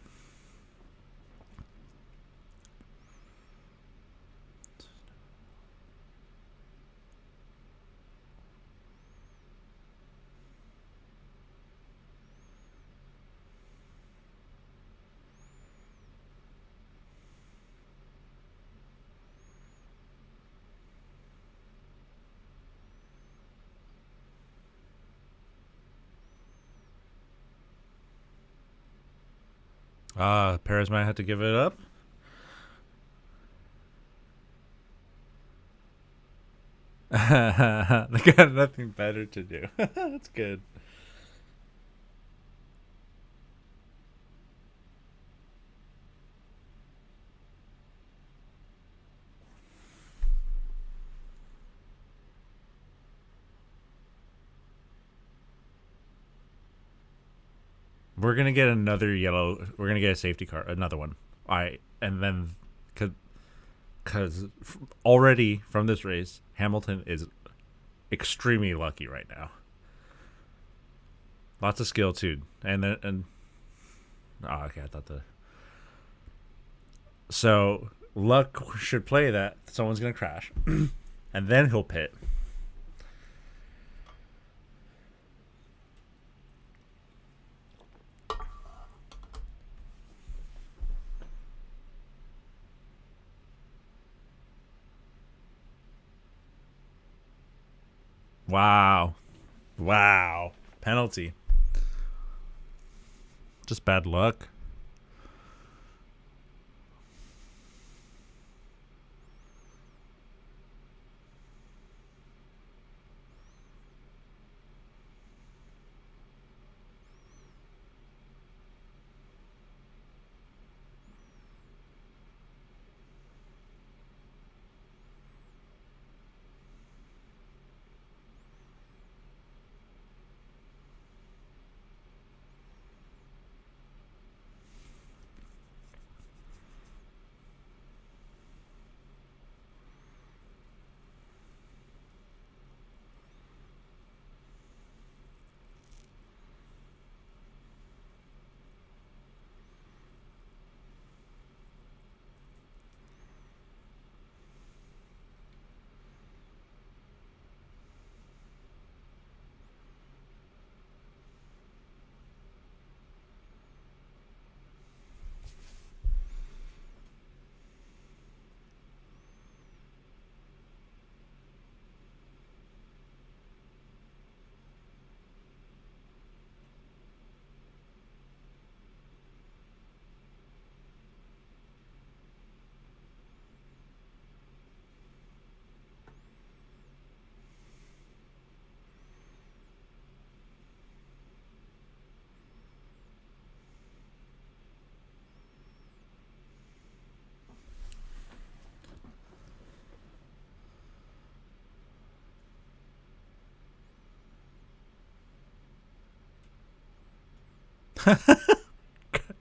Perez might have to give it up. They got nothing better to do. That's good. We're gonna get another yellow. We're gonna get a safety car, another one. And then because already from this race, Hamilton is extremely lucky right now. Lots of skill too, and oh, okay, I thought so luck should play that someone's gonna crash, and then he'll pit. Wow. Penalty. Just bad luck.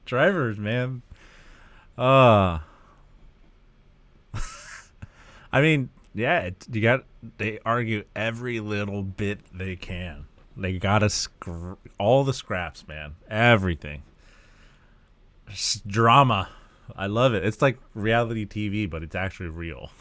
Drivers, man. Uh I mean, yeah, they argue every little bit they can. They gotta all the scraps, man. Everything. Drama. I love it. It's like reality TV, but it's actually real.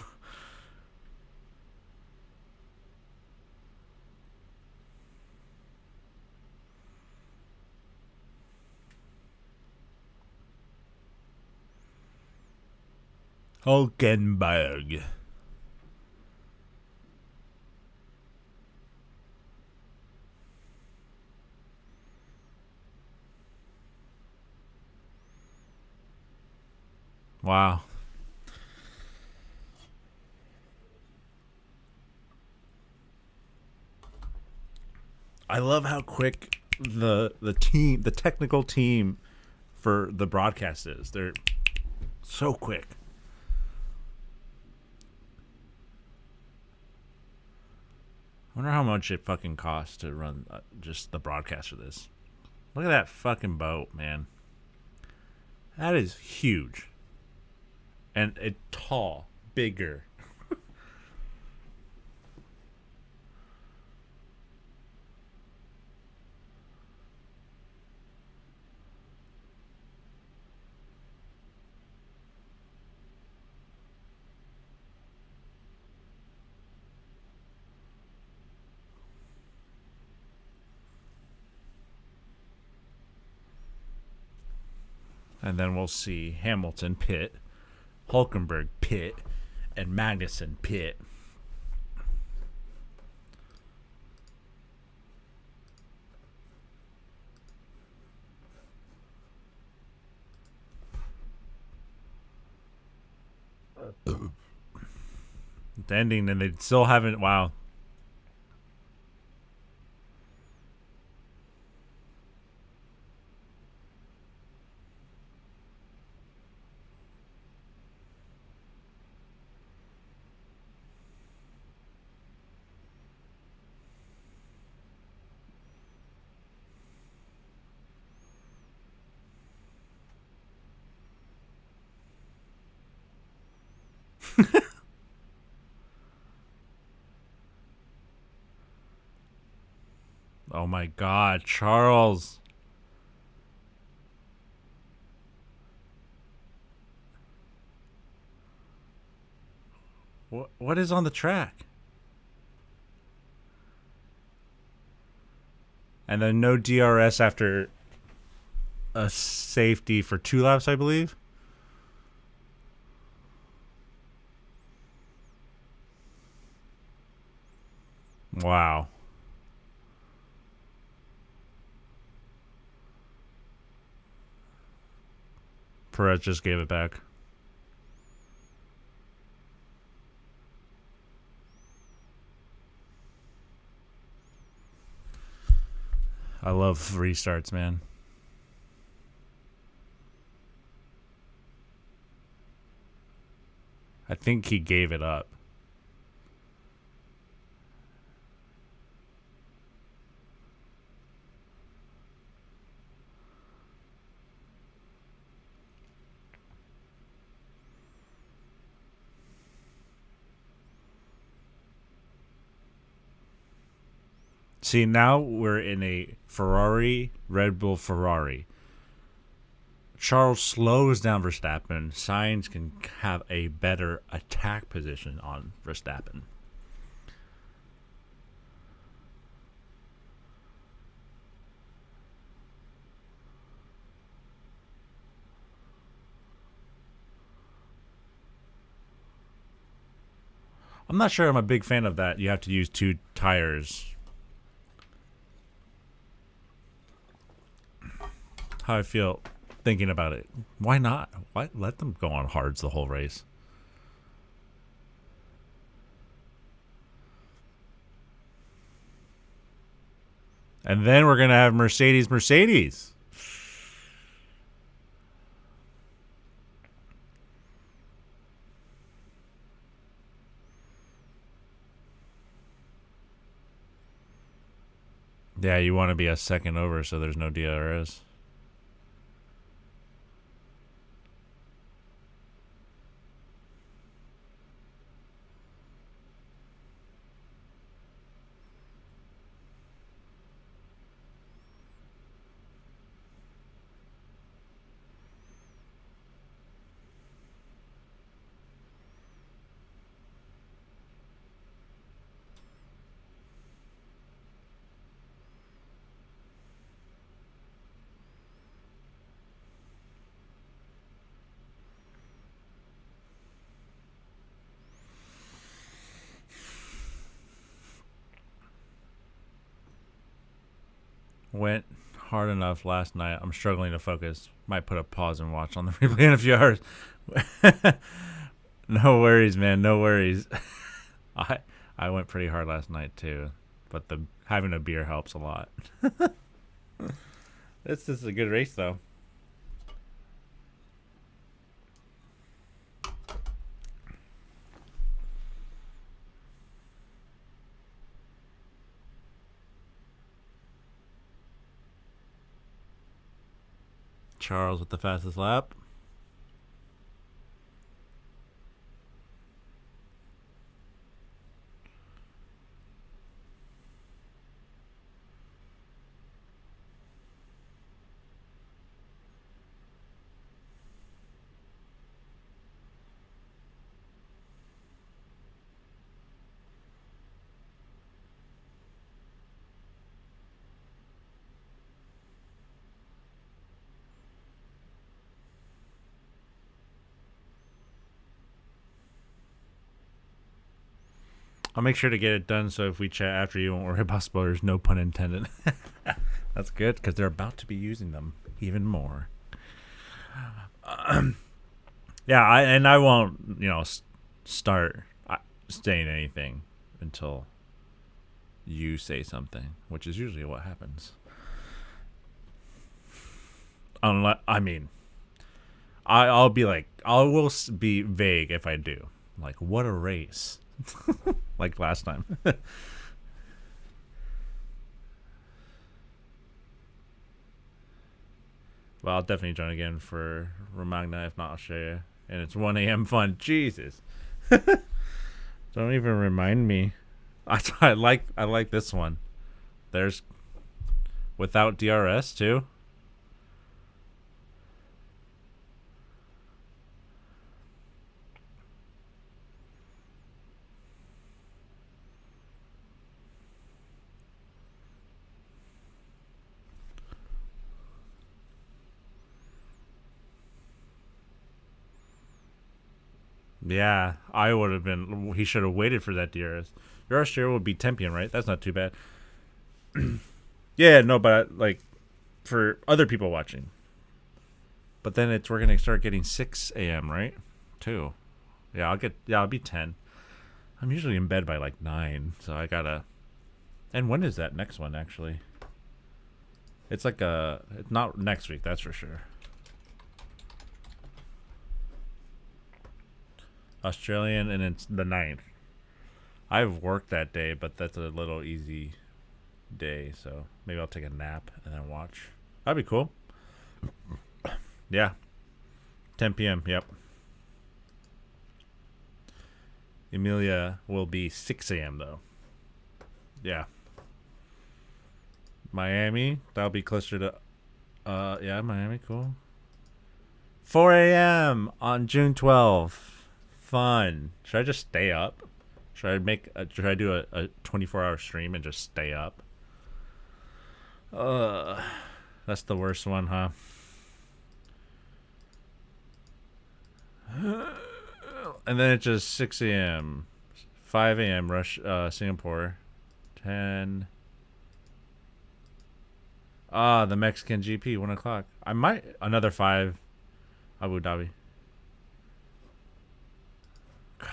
Hulkenberg. Wow. I love how quick the technical team for the broadcast is. They're so quick. I wonder how much it fucking costs to run just the broadcast for this. Look at that fucking boat, man. That is huge. And it tall, bigger. And then we'll see Hamilton pit, Hulkenberg pit, and Magnussen pit. It's ending, and they still haven't. Wow. Oh my God, Charles. What is on the track? And then no DRS after a safety for 2 laps, I believe. Wow. Perez just gave it back. I love restarts, man. I think he gave it up. See, now we're in a Ferrari, Red Bull Ferrari. Charles slows down Verstappen. Sainz can have a better attack position on Verstappen. I'm not sure I'm a big fan of that. You have to use 2 tires. How I feel thinking about it. Why not? Why let them go on hards the whole race? And then we're going to have Mercedes. Yeah, you want to be a second over so there's no DRS. went hard enough last night. I'm struggling to focus. Might put a pause and watch on the replay in a few hours. No worries, man. No worries. I went pretty hard last night too, but the having a beer helps a lot. This is a good race though. Charles with the fastest lap. I'll make sure to get it done so if we chat after, you won't worry about spoilers. No pun intended. That's good because they're about to be using them even more. Yeah, I won't, start saying anything until you say something, which is usually what happens. Unless, I'll be like, I will be vague if I do. Like, what a race. Like last time. Well, I'll definitely join again for Romagna. If not, I'll show you. And it's 1 a.m. fun. Jesus. Don't even remind me. I like this one. There's without DRS too. Yeah, I would have been. He should have waited for that DRS. Your share would be Tempian, right? That's not too bad. Yeah, no, but like for other people watching. But then we're gonna start getting 6 a.m. right? Too. Yeah, I'll be 10. I'm usually in bed by like 9, so I gotta. And when is that next one actually? It's like it's not next week, that's for sure. Australian, and it's the 9th. I've worked that day, but that's a little easy day, so maybe I'll take a nap and then watch. That'd be cool. Yeah. 10 p.m. Yep. Emilia will be 6 a.m. though. Yeah. Miami, that'll be closer to yeah, Miami, cool. 4 a.m. on June 12th. Fun. Should I just stay up? Should I do a 24-hour stream and just stay up? That's the worst one, huh? And then it's just 6 a.m. 5 a.m. rush Singapore. 10. The Mexican GP, 1 o'clock. I might another 5 Abu Dhabi. God.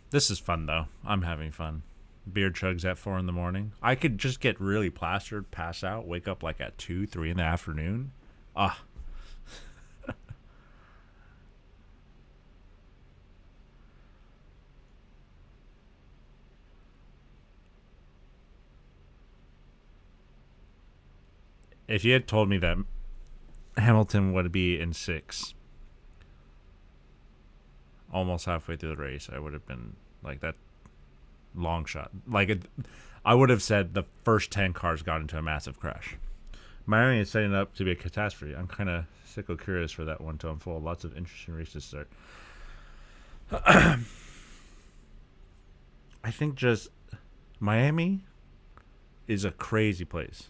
This is fun though. I'm having fun. Beer chugs at 4 in the morning. I could just get really plastered, pass out, wake up like at 2, 3 in the afternoon. If you had told me that Hamilton would be in 6 almost halfway through the race, I would have been like, that long shot. I would have said the first 10 cars got into a massive crash. Miami is setting up to be a catastrophe. I'm kind of sickle curious for that one to unfold. Lots of interesting races start. I think just Miami is a crazy place.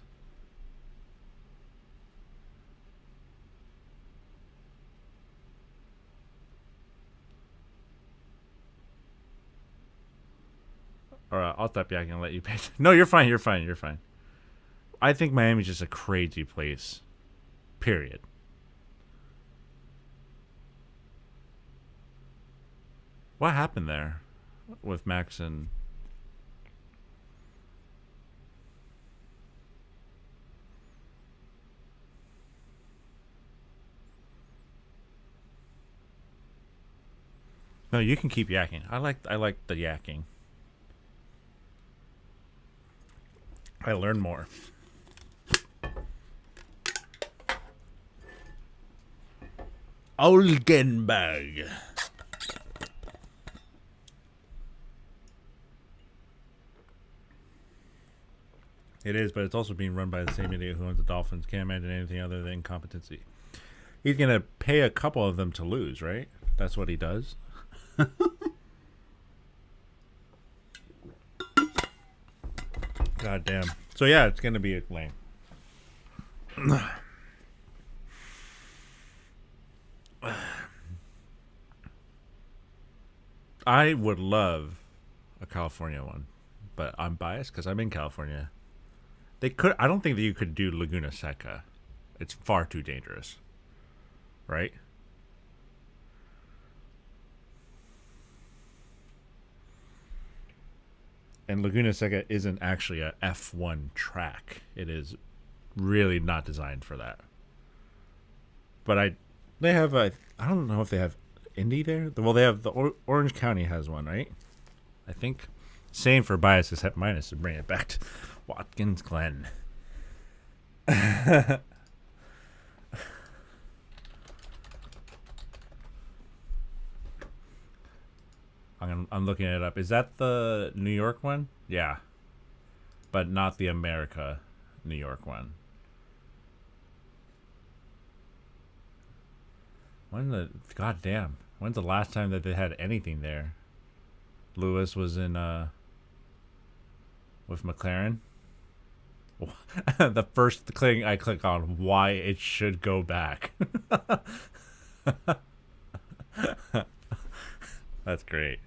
Or I'll stop yakking and let you pay. No, you're fine. You're fine. You're fine. I think Miami's just a crazy place. Period. What happened there with Max and... No, you can keep yakking. I like the yakking. I learn more. Olgenberg. It is, but it's also being run by the same idiot who owns the Dolphins. Can't imagine anything other than incompetency. He's gonna pay a couple of them to lose, right? That's what he does. God damn. So yeah, it's gonna be lame. I would love a California one, but I'm biased because I'm in California. They could. I don't think that you could do Laguna Seca. It's far too dangerous, right? And Laguna Seca isn't actually a F1 track. It is really not designed for that. But they have a. I don't know if they have Indy there. Well, they have Orange County has one, right? I think. Same for bias except minus to bring it back to Watkins Glen. I'm looking it up. Is that the New York one? Yeah. But not the America New York one. Goddamn. When's the last time that they had anything there? Lewis was in with McLaren. The first thing I click on why it should go back. That's great.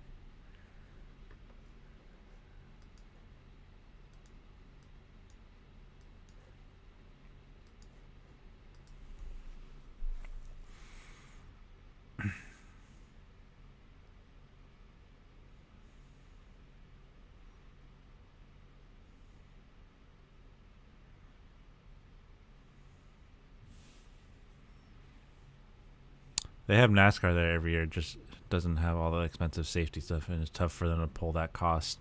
They have NASCAR there every year. Just doesn't have all the expensive safety stuff, and it's tough for them to pull that cost.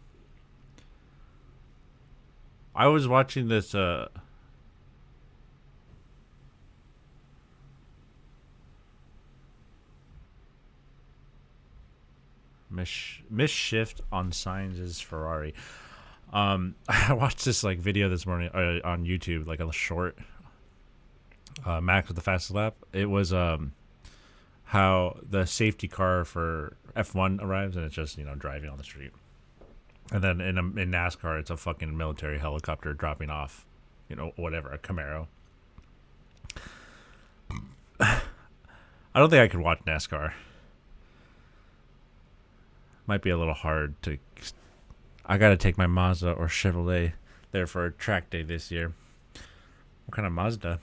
I was watching this. Misshift on Sainz's Ferrari. I watched this like video this morning on YouTube, like a short. Max with the fastest lap. It was how the safety car for F1 arrives, and it's just driving on the street. And then in NASCAR, it's a fucking military helicopter dropping off, whatever, a Camaro. I don't think I could watch NASCAR. Might be a little hard to. I gotta take my Mazda or Chevrolet there for a track day this year. What kind of Mazda?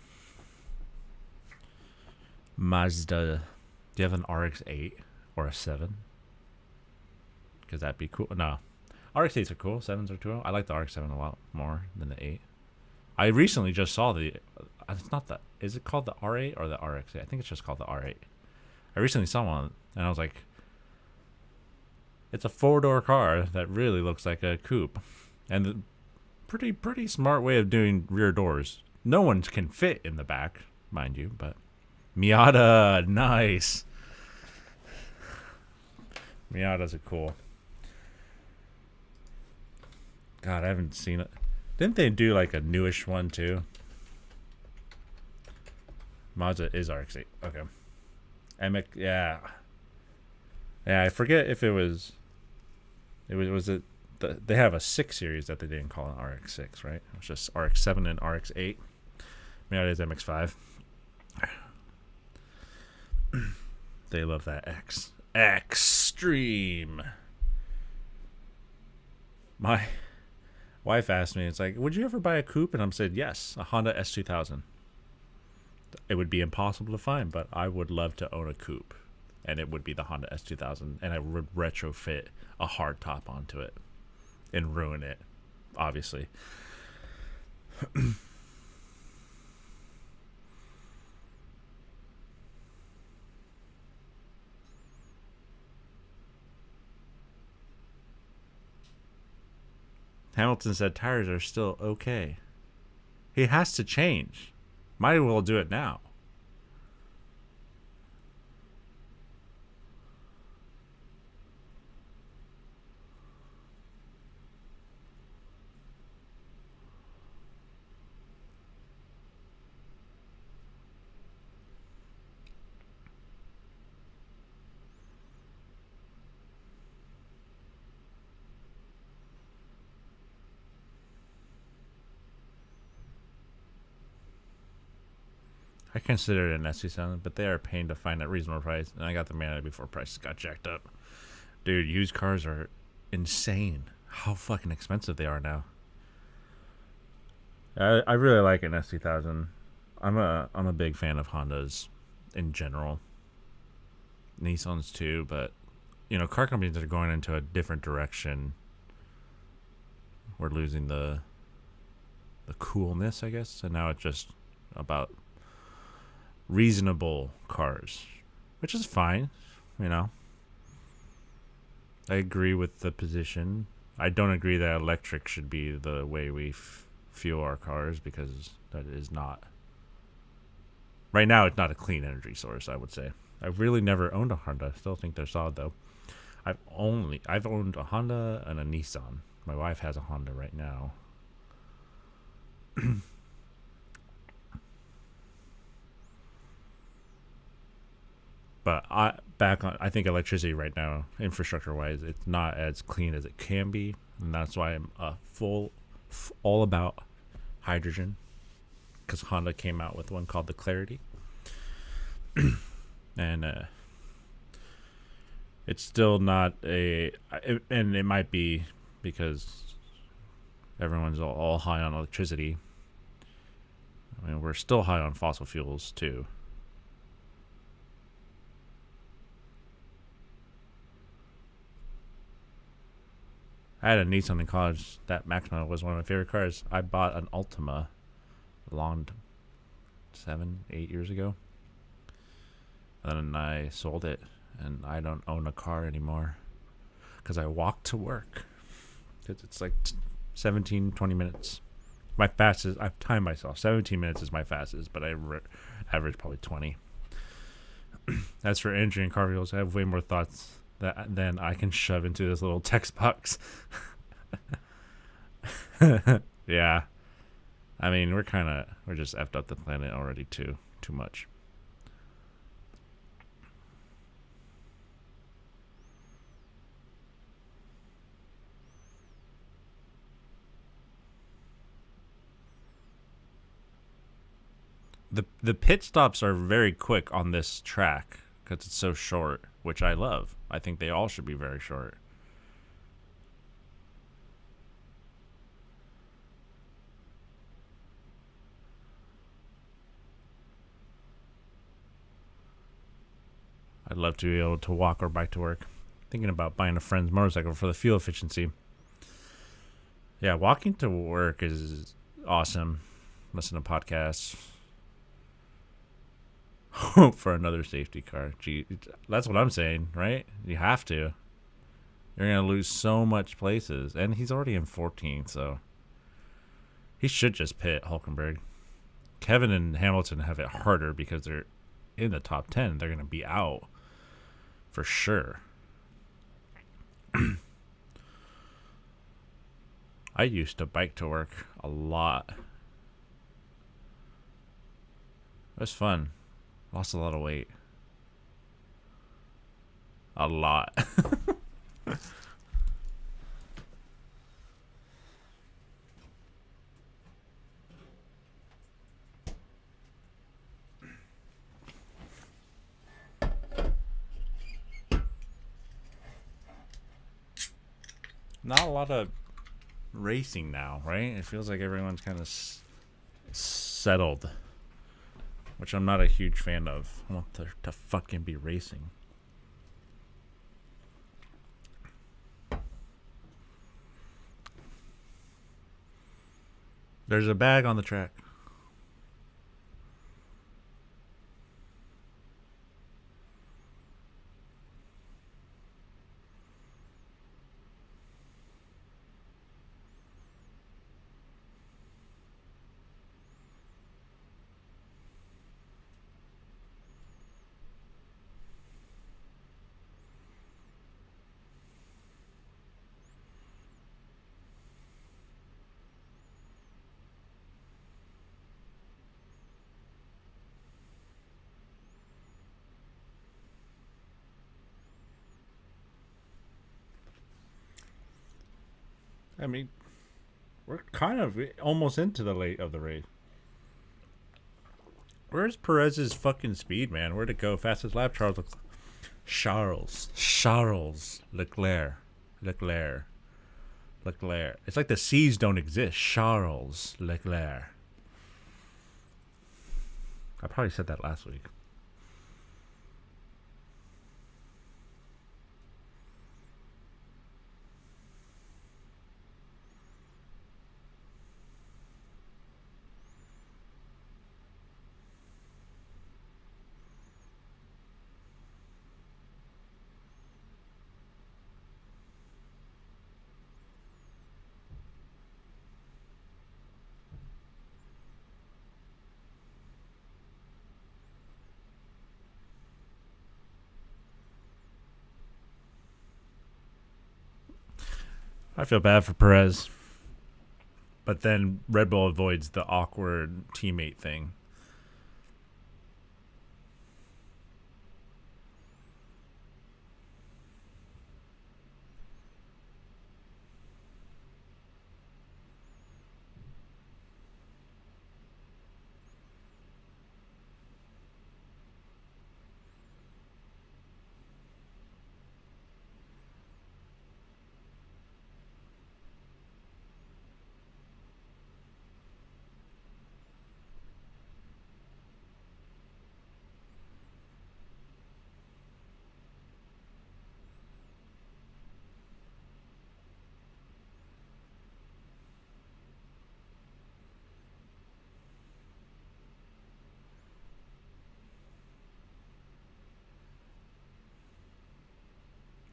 Mazda. Do you have an RX-8 or a 7? Because that'd be cool. No. RX-8s are cool. 7s are cool. I like the RX-7 a lot more than the 8. I recently just saw the... It's not the... Is it called the R8 or the RX-8? I think it's just called the R8. I recently saw one, and I was like... It's a 4-door car that really looks like a coupe. And the pretty smart way of doing rear doors. No one can fit in the back, mind you, but... Miata, nice. Miatas are cool. God, I haven't seen it. Didn't they do like a newish one too? Mazda is RX-8. Okay. MX, yeah. Yeah, I forget if it was. They have a 6 series that they didn't call an RX-6, right? It was just RX-7 and RX-8. Miata is MX-5. They love that X. Extreme. My wife asked me, it's like, would you ever buy a coupe? And I'm said, yes, a Honda S2000. It would be impossible to find, but I would love to own a coupe. And it would be the Honda S2000. And I would retrofit a hardtop onto it and ruin it, obviously. Hamilton said tires are still okay. He has to change. Might as well do it now. I considered an SC7, but they are a pain to find at reasonable price, and I got the Mana before prices got jacked up. Dude, used cars are insane. How fucking expensive they are now. I really like an S2000. I'm a big fan of Hondas in general. Nissans too, but you know, car companies are going into a different direction. We're losing the coolness, I guess, and now it's just about reasonable cars, which is fine, you know. I agree with the position. I don't agree that electric should be the way we fuel our cars, because that is not. Right now, it's not a clean energy source, I would say. I've really never owned a Honda. I still think they're solid, though. I've owned a Honda and a Nissan. My wife has a Honda right now. But I think electricity right now, infrastructure wise, it's not as clean as it can be, and that's why I'm all about hydrogen, because Honda came out with one called the Clarity, and it's still not and it might be because everyone's all high on electricity. I mean, we're still high on fossil fuels too. I had a Nissan in college. That Maxima was one of my favorite cars. I bought an Altima a long 7-8 years ago. And then I sold it, and I don't own a car anymore because I walk to work. It's like 17-20 minutes. My fastest, I've timed myself. 17 minutes is my fastest, but I average probably 20. As for engine and car wheels, I have way more thoughts than I can shove into this little text box. Yeah. I mean, we're just effed up the planet already too much. The pit stops are very quick on this track because it's so short, which I love. I think they all should be very short. I'd love to be able to walk or bike to work. Thinking about buying a friend's motorcycle for the fuel efficiency. Yeah, walking to work is awesome. Listen to podcasts. Hope for another safety car. Gee, that's what I'm saying, right? You have to. You're going to lose so much places. And he's already in 14th, so he should just pit Hulkenberg. Kevin and Hamilton have it harder because they're in the top 10. They're going to be out for sure. I used to bike to work a lot. It was fun. Lost a lot of weight. A lot. Not a lot of racing now, right? It feels like everyone's kind of settled, which I'm not a huge fan of. I want there to fucking be racing. There's a bag on the track. I mean, we're kind of almost into the late of the race. Where's Perez's fucking speed, man? Where'd it go? Fastest lap, Charles Leclerc. It's like the C's don't exist. Charles Leclerc. I probably said that last week. I feel bad for Perez. But then Red Bull avoids the awkward teammate thing.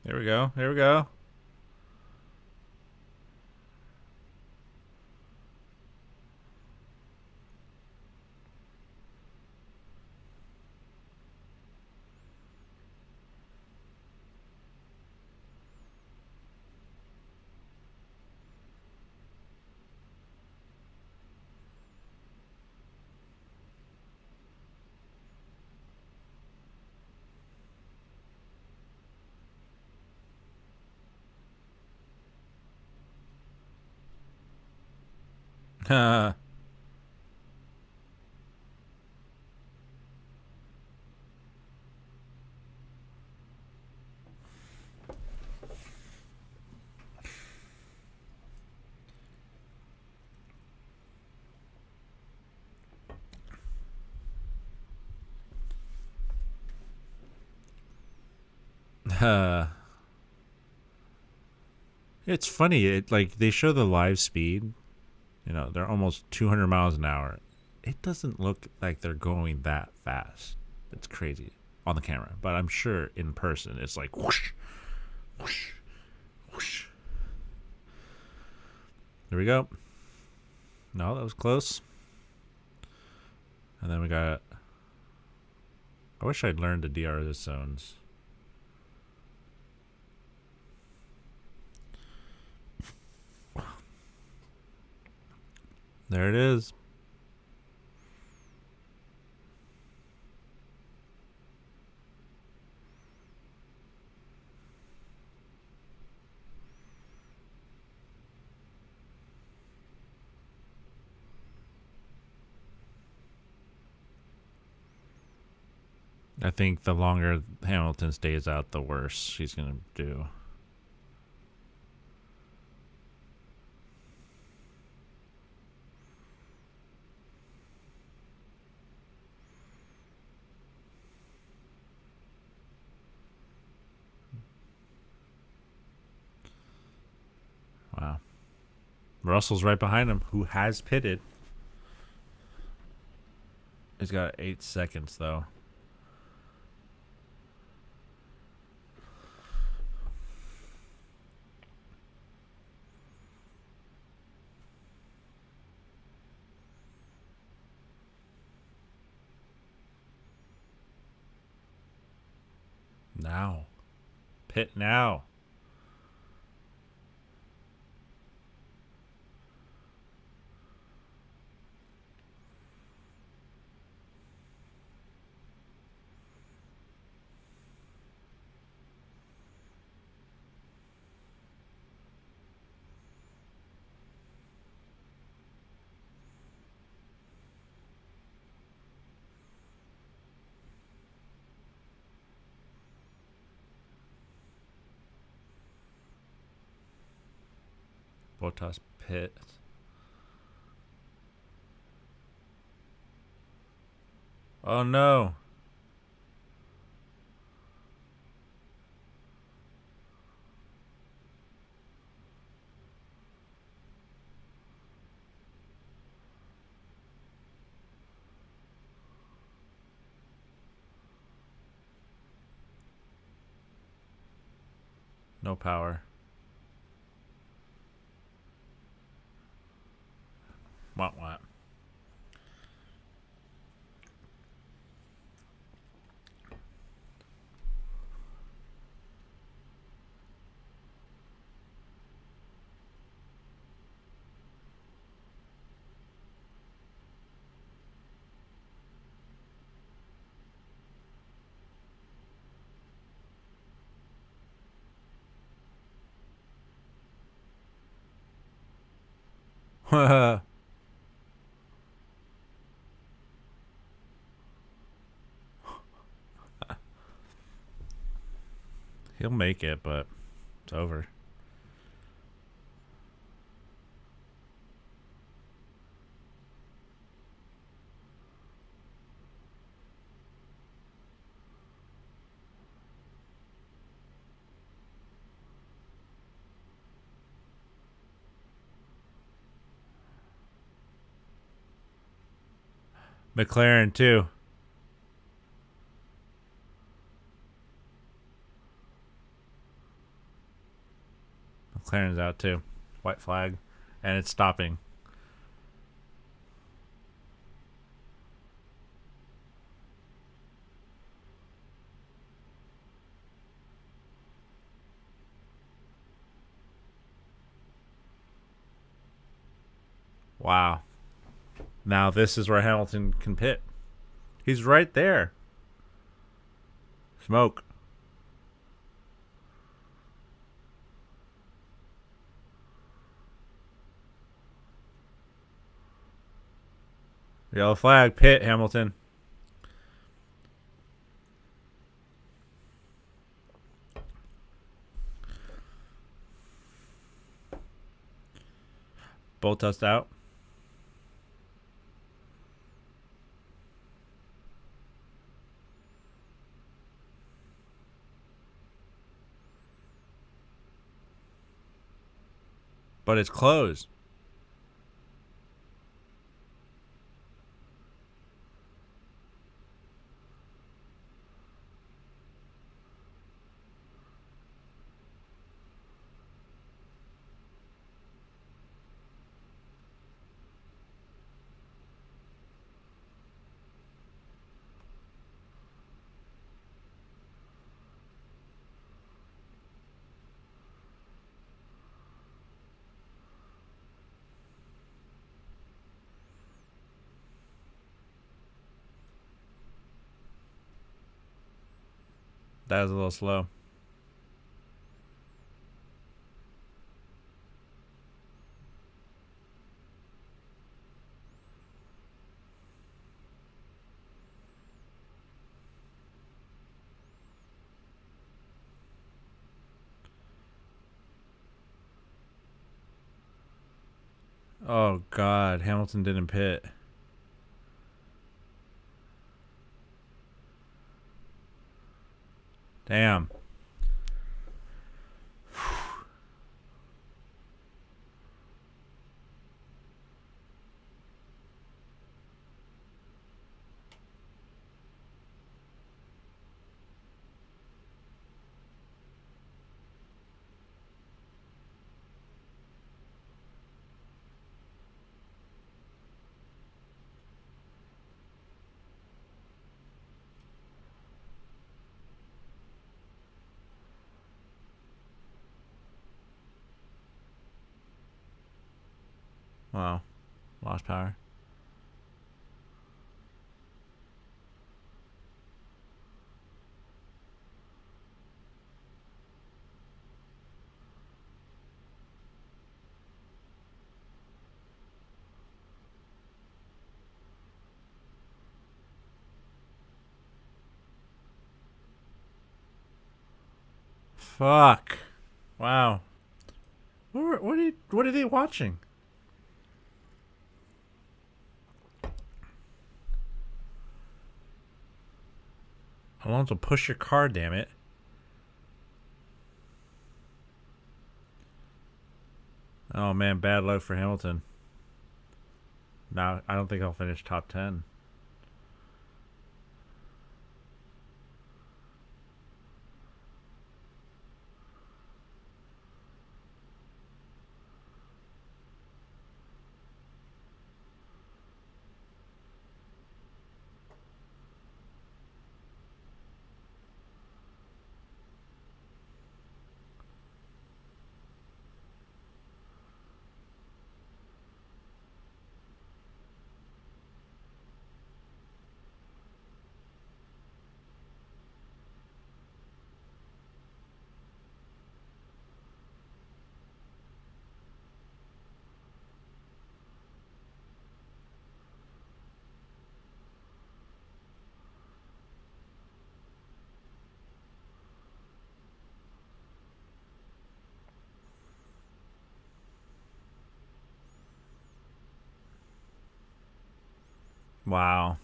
Here we go. Here we go. It's funny. It like they show the live speed. You know, they're almost 200 miles an hour. It doesn't look like they're going that fast. It's crazy on the camera, but I'm sure in person it's like whoosh, whoosh, whoosh. There we go. No, that was close. And then we got. I wish I'd learned the DRS zones. There it is. I think the longer Hamilton stays out, the worse he's going to do. Russell's right behind him, who has pitted. He's got 8 seconds, though. Now. Pit now. Bottas pit. Oh no. No power. What? He'll make it, but it's over. McLaren, too. McLaren's out, too. White flag. And it's stopping. Wow. Now this is where Hamilton can pit. He's right there. Smoke. Yellow flag, pit, Hamilton. Bottas out. But it's closed. That was a little slow. Oh, God. Hamilton didn't pit. Damn. Wow. Lost power. Fuck. Wow. What are they watching? Alonso, push your car, damn it. Oh man, bad luck for Hamilton. Now I don't think I'll finish top 10. Wow.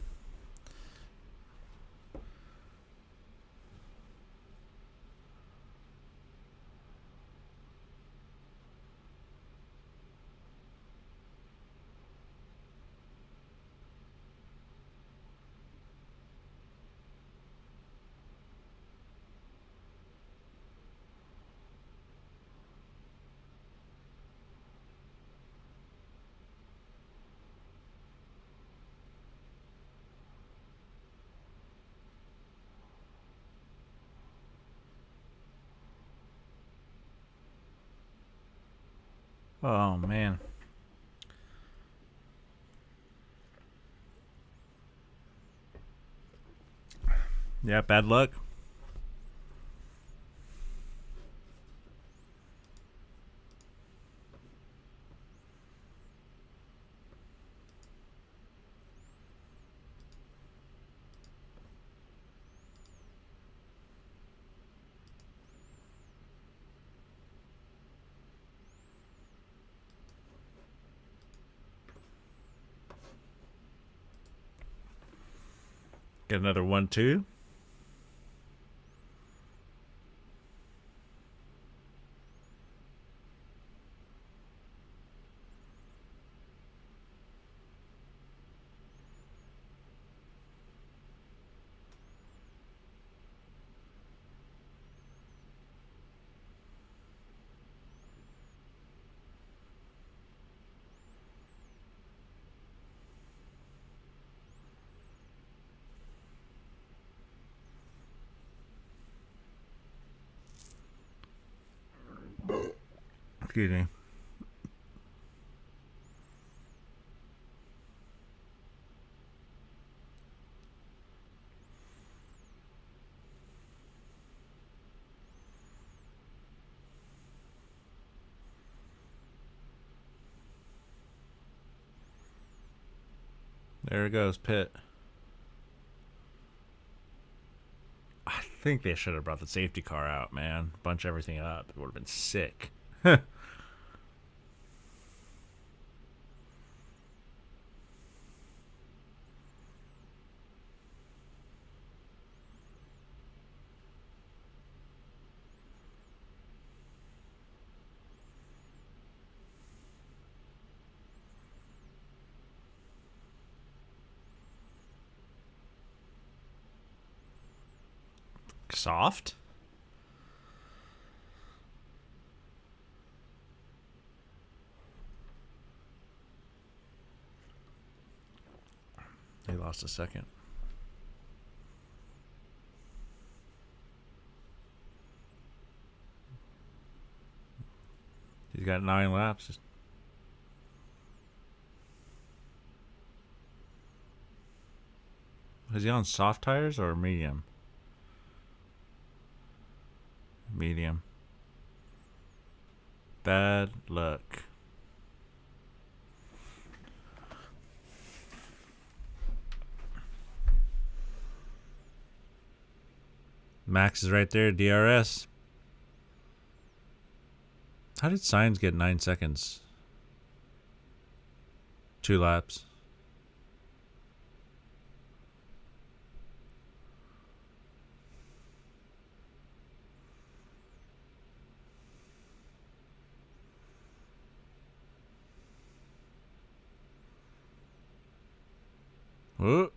Oh man. Yeah, bad luck. Get another 1-2. Excuse me. There it goes, Pitt. I think they should have brought the safety car out, man. Bunch everything up. It would have been sick. Soft? He lost a second. He's got 9 laps. Is he on soft tires or medium? Medium. Bad luck. Max is right there, DRS. How did Sainz get 9 seconds? 2 laps. Ooh.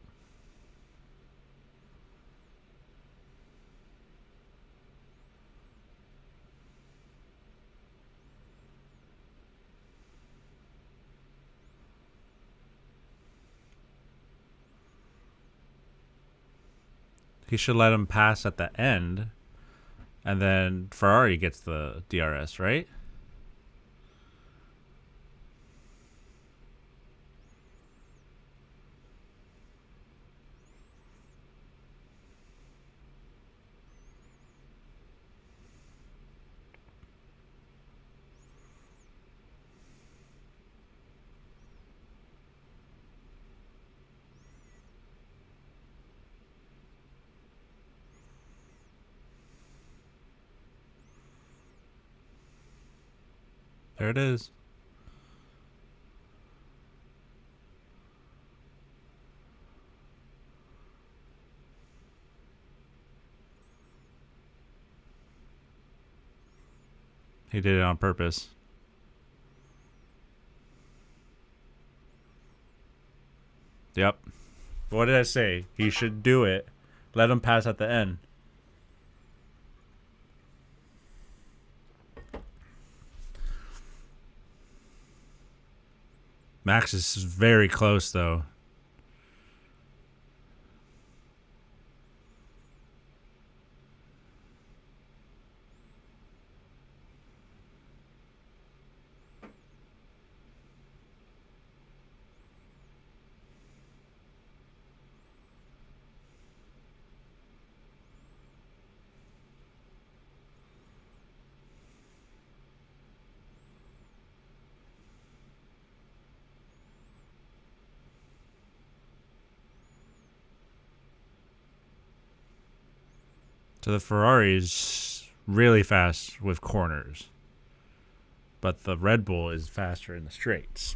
He should let him pass at the end, and then Ferrari gets the DRS, right? There it is. He did it on purpose. Yep. What did I say? He should do it. Let him pass at the end. Max is very close, though. So the Ferrari is really fast with corners, but the Red Bull is faster in the straights.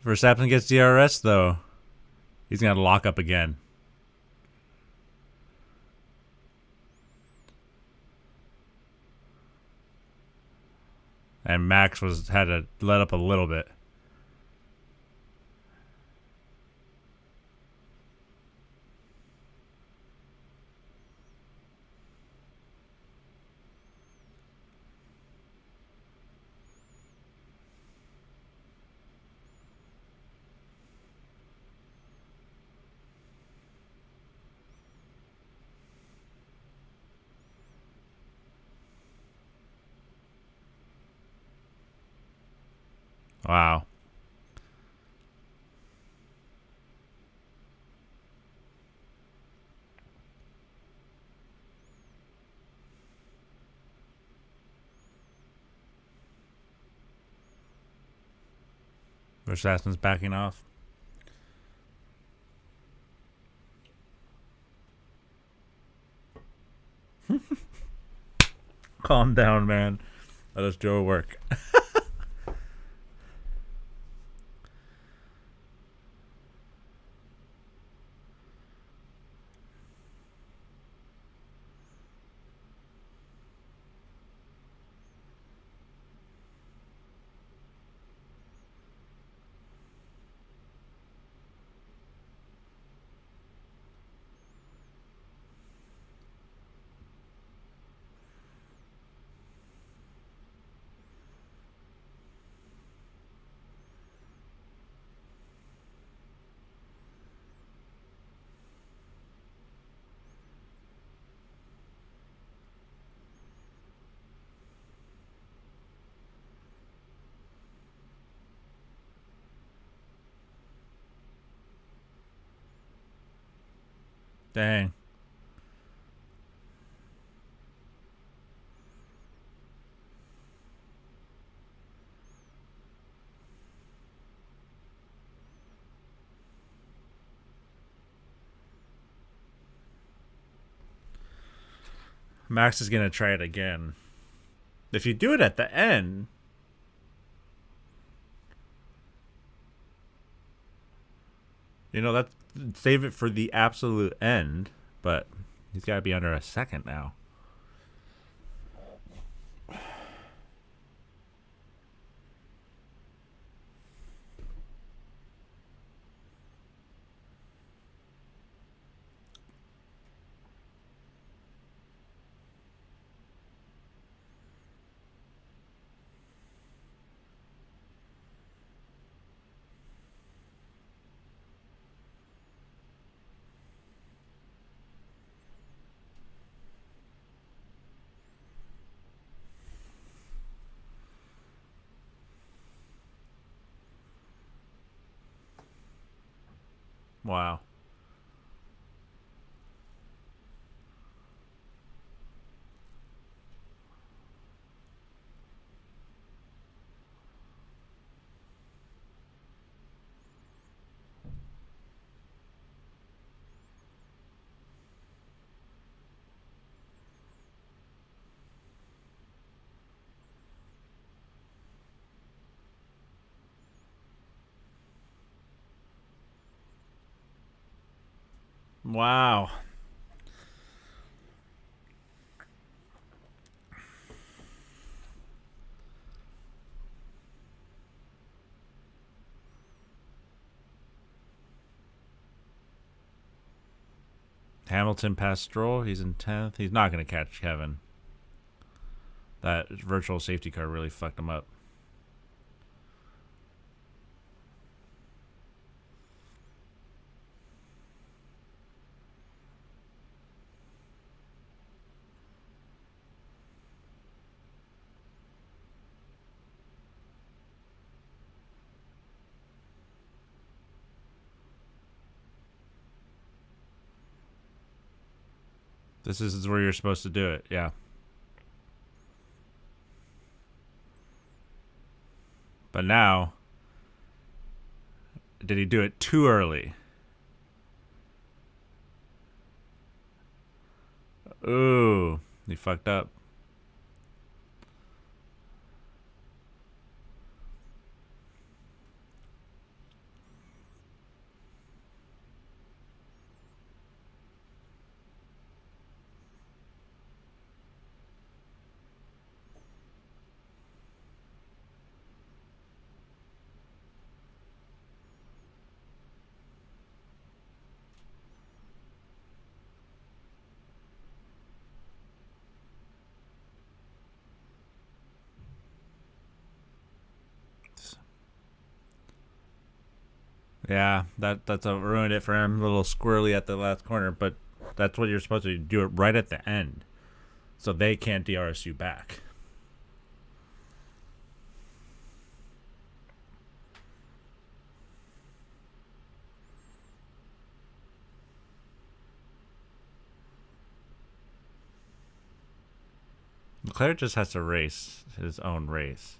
Verstappen gets DRS, though. He's going to lock up again. And Max had to let up a little bit. Wow. Verstappen's backing off. Calm down, man. Let us do our work. Dang. Max is going to try it again. If you do it at the end, that save it for the absolute end, but he's got to be under a second now. Wow. Wow. Hamilton passed Stroll. He's in 10th. He's not going to catch Kevin. That virtual safety car really fucked him up. This is where you're supposed to do it, yeah. But now, did he do it too early? Ooh, he fucked up. Yeah, that's ruined it for him. A little squirrely at the last corner, but that's what you're supposed to do. It right at the end, so they can't DRS you back. Leclerc just has to race his own race.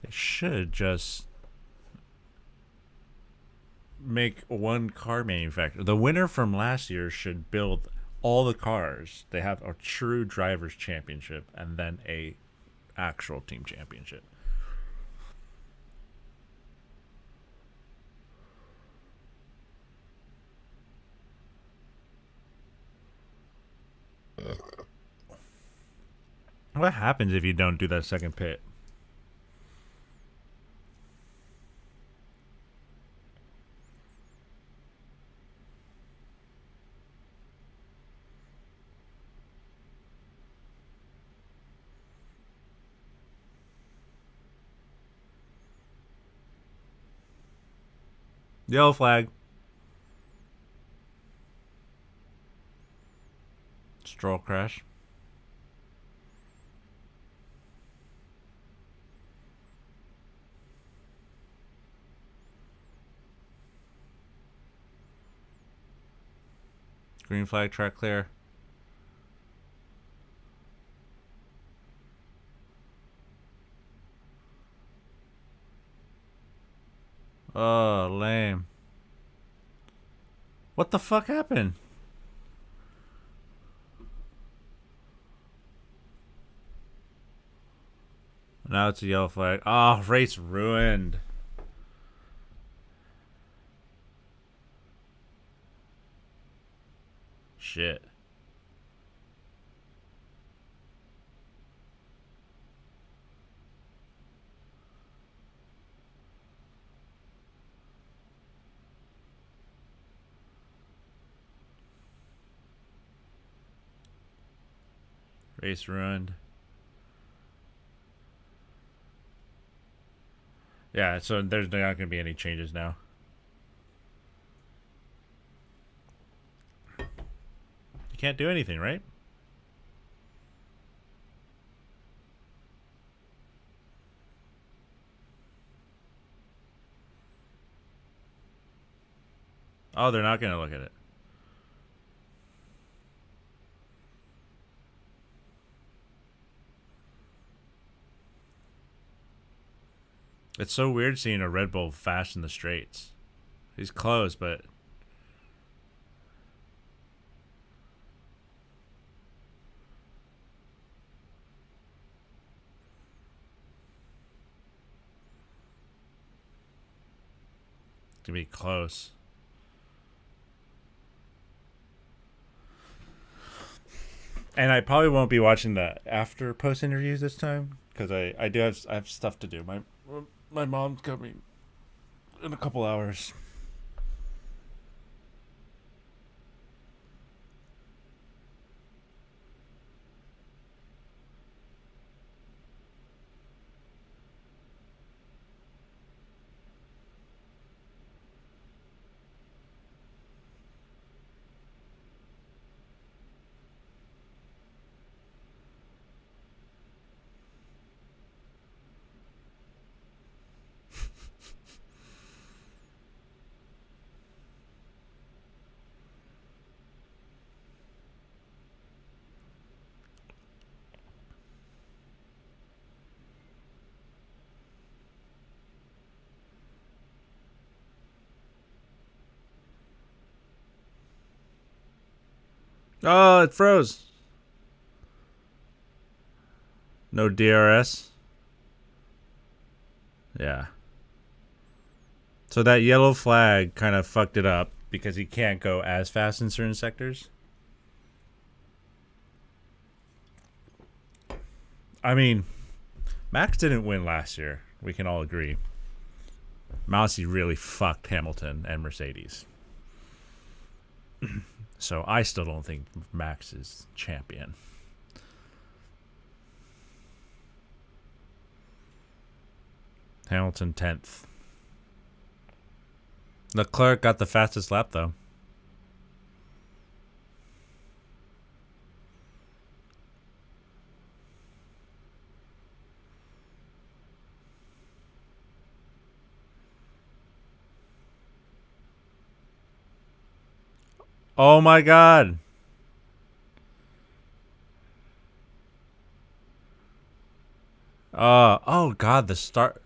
They should just make one car manufacturer. The winner from last year should build all the cars. They have a true drivers championship and then a actual team championship. What happens if you don't do that second pit? Yellow flag. Stroll crash. Green flag, track clear. Oh, lame. What the fuck happened? Now it's a yellow flag. Oh, race ruined. Shit. Race ruined. Yeah, so there's not going to be any changes now. You can't do anything, right? Oh, they're not going to look at it. It's so weird seeing a Red Bull fast in the straights. He's close, but to be close. And I probably won't be watching the after post interviews this time because I have stuff to do. My mom's coming in a couple hours. Oh, it froze. No DRS. Yeah. So that yellow flag kind of fucked it up because he can't go as fast in certain sectors. I mean, Max didn't win last year. We can all agree. Mousy really fucked Hamilton and Mercedes. So I still don't think Max is champion. Hamilton 10th. Leclerc got the fastest lap, though. Oh my god. Oh god, the start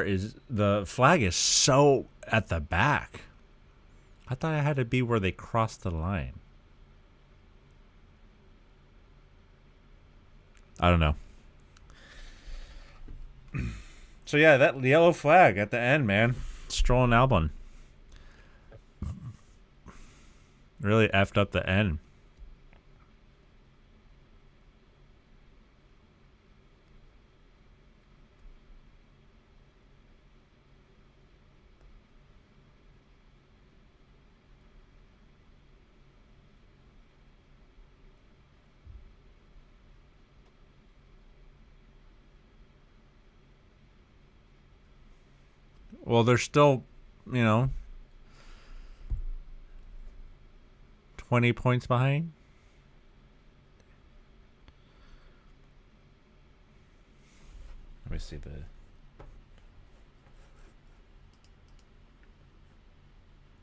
is the flag is so at the back. I thought it had to be where they crossed the line. I don't know. So yeah, that yellow flag at the end, man. Stroll and Albon. Really effed up the end. Well, they're still, 20 points behind. Let me see the.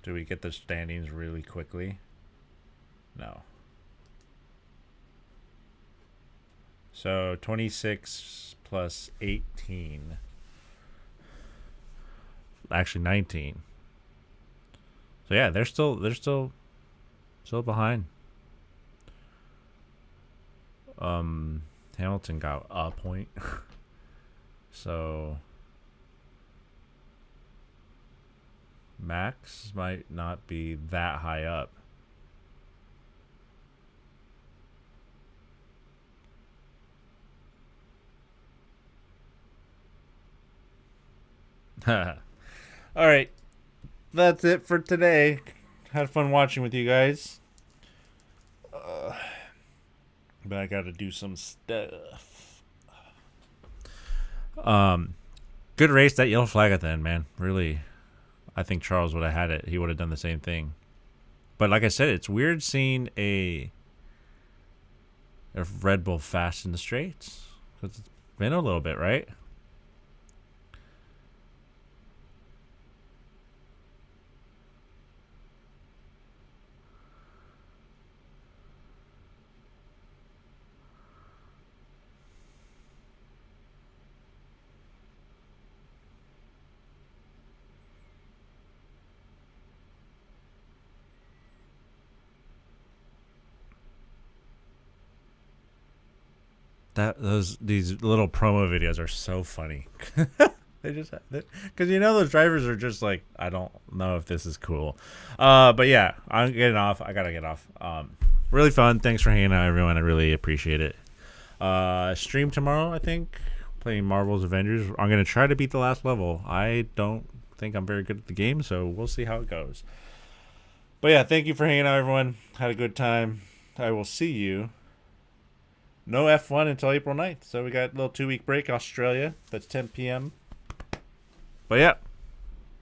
Do we get the standings really quickly? No. So 26 plus 18. Actually 19. So yeah, they're still behind. Hamilton got a point. So Max might not be that high up. All right. That's it for today. Had fun watching with you guys. But I got to do some stuff. Good race. That yellow flag at the end, man. Really, I think Charles would have had it. He would have done the same thing. But like I said, it's weird seeing a Red Bull fast in the straights. Because it's been a little bit, right? These little promo videos are so funny. They just because those drivers are just like, I don't know if this is cool. But yeah, I'm getting off. I gotta get off. Really fun. Thanks for hanging out, everyone. I really appreciate it. Stream tomorrow, I think, playing Marvel's Avengers. I'm gonna try to beat the last level. I don't think I'm very good at the game, so we'll see how it goes. But yeah, thank you for hanging out, everyone. Had a good time. I will see you. No F1 until April 9th. So we got a little 2-week break, Australia. That's 10 p.m. But yeah,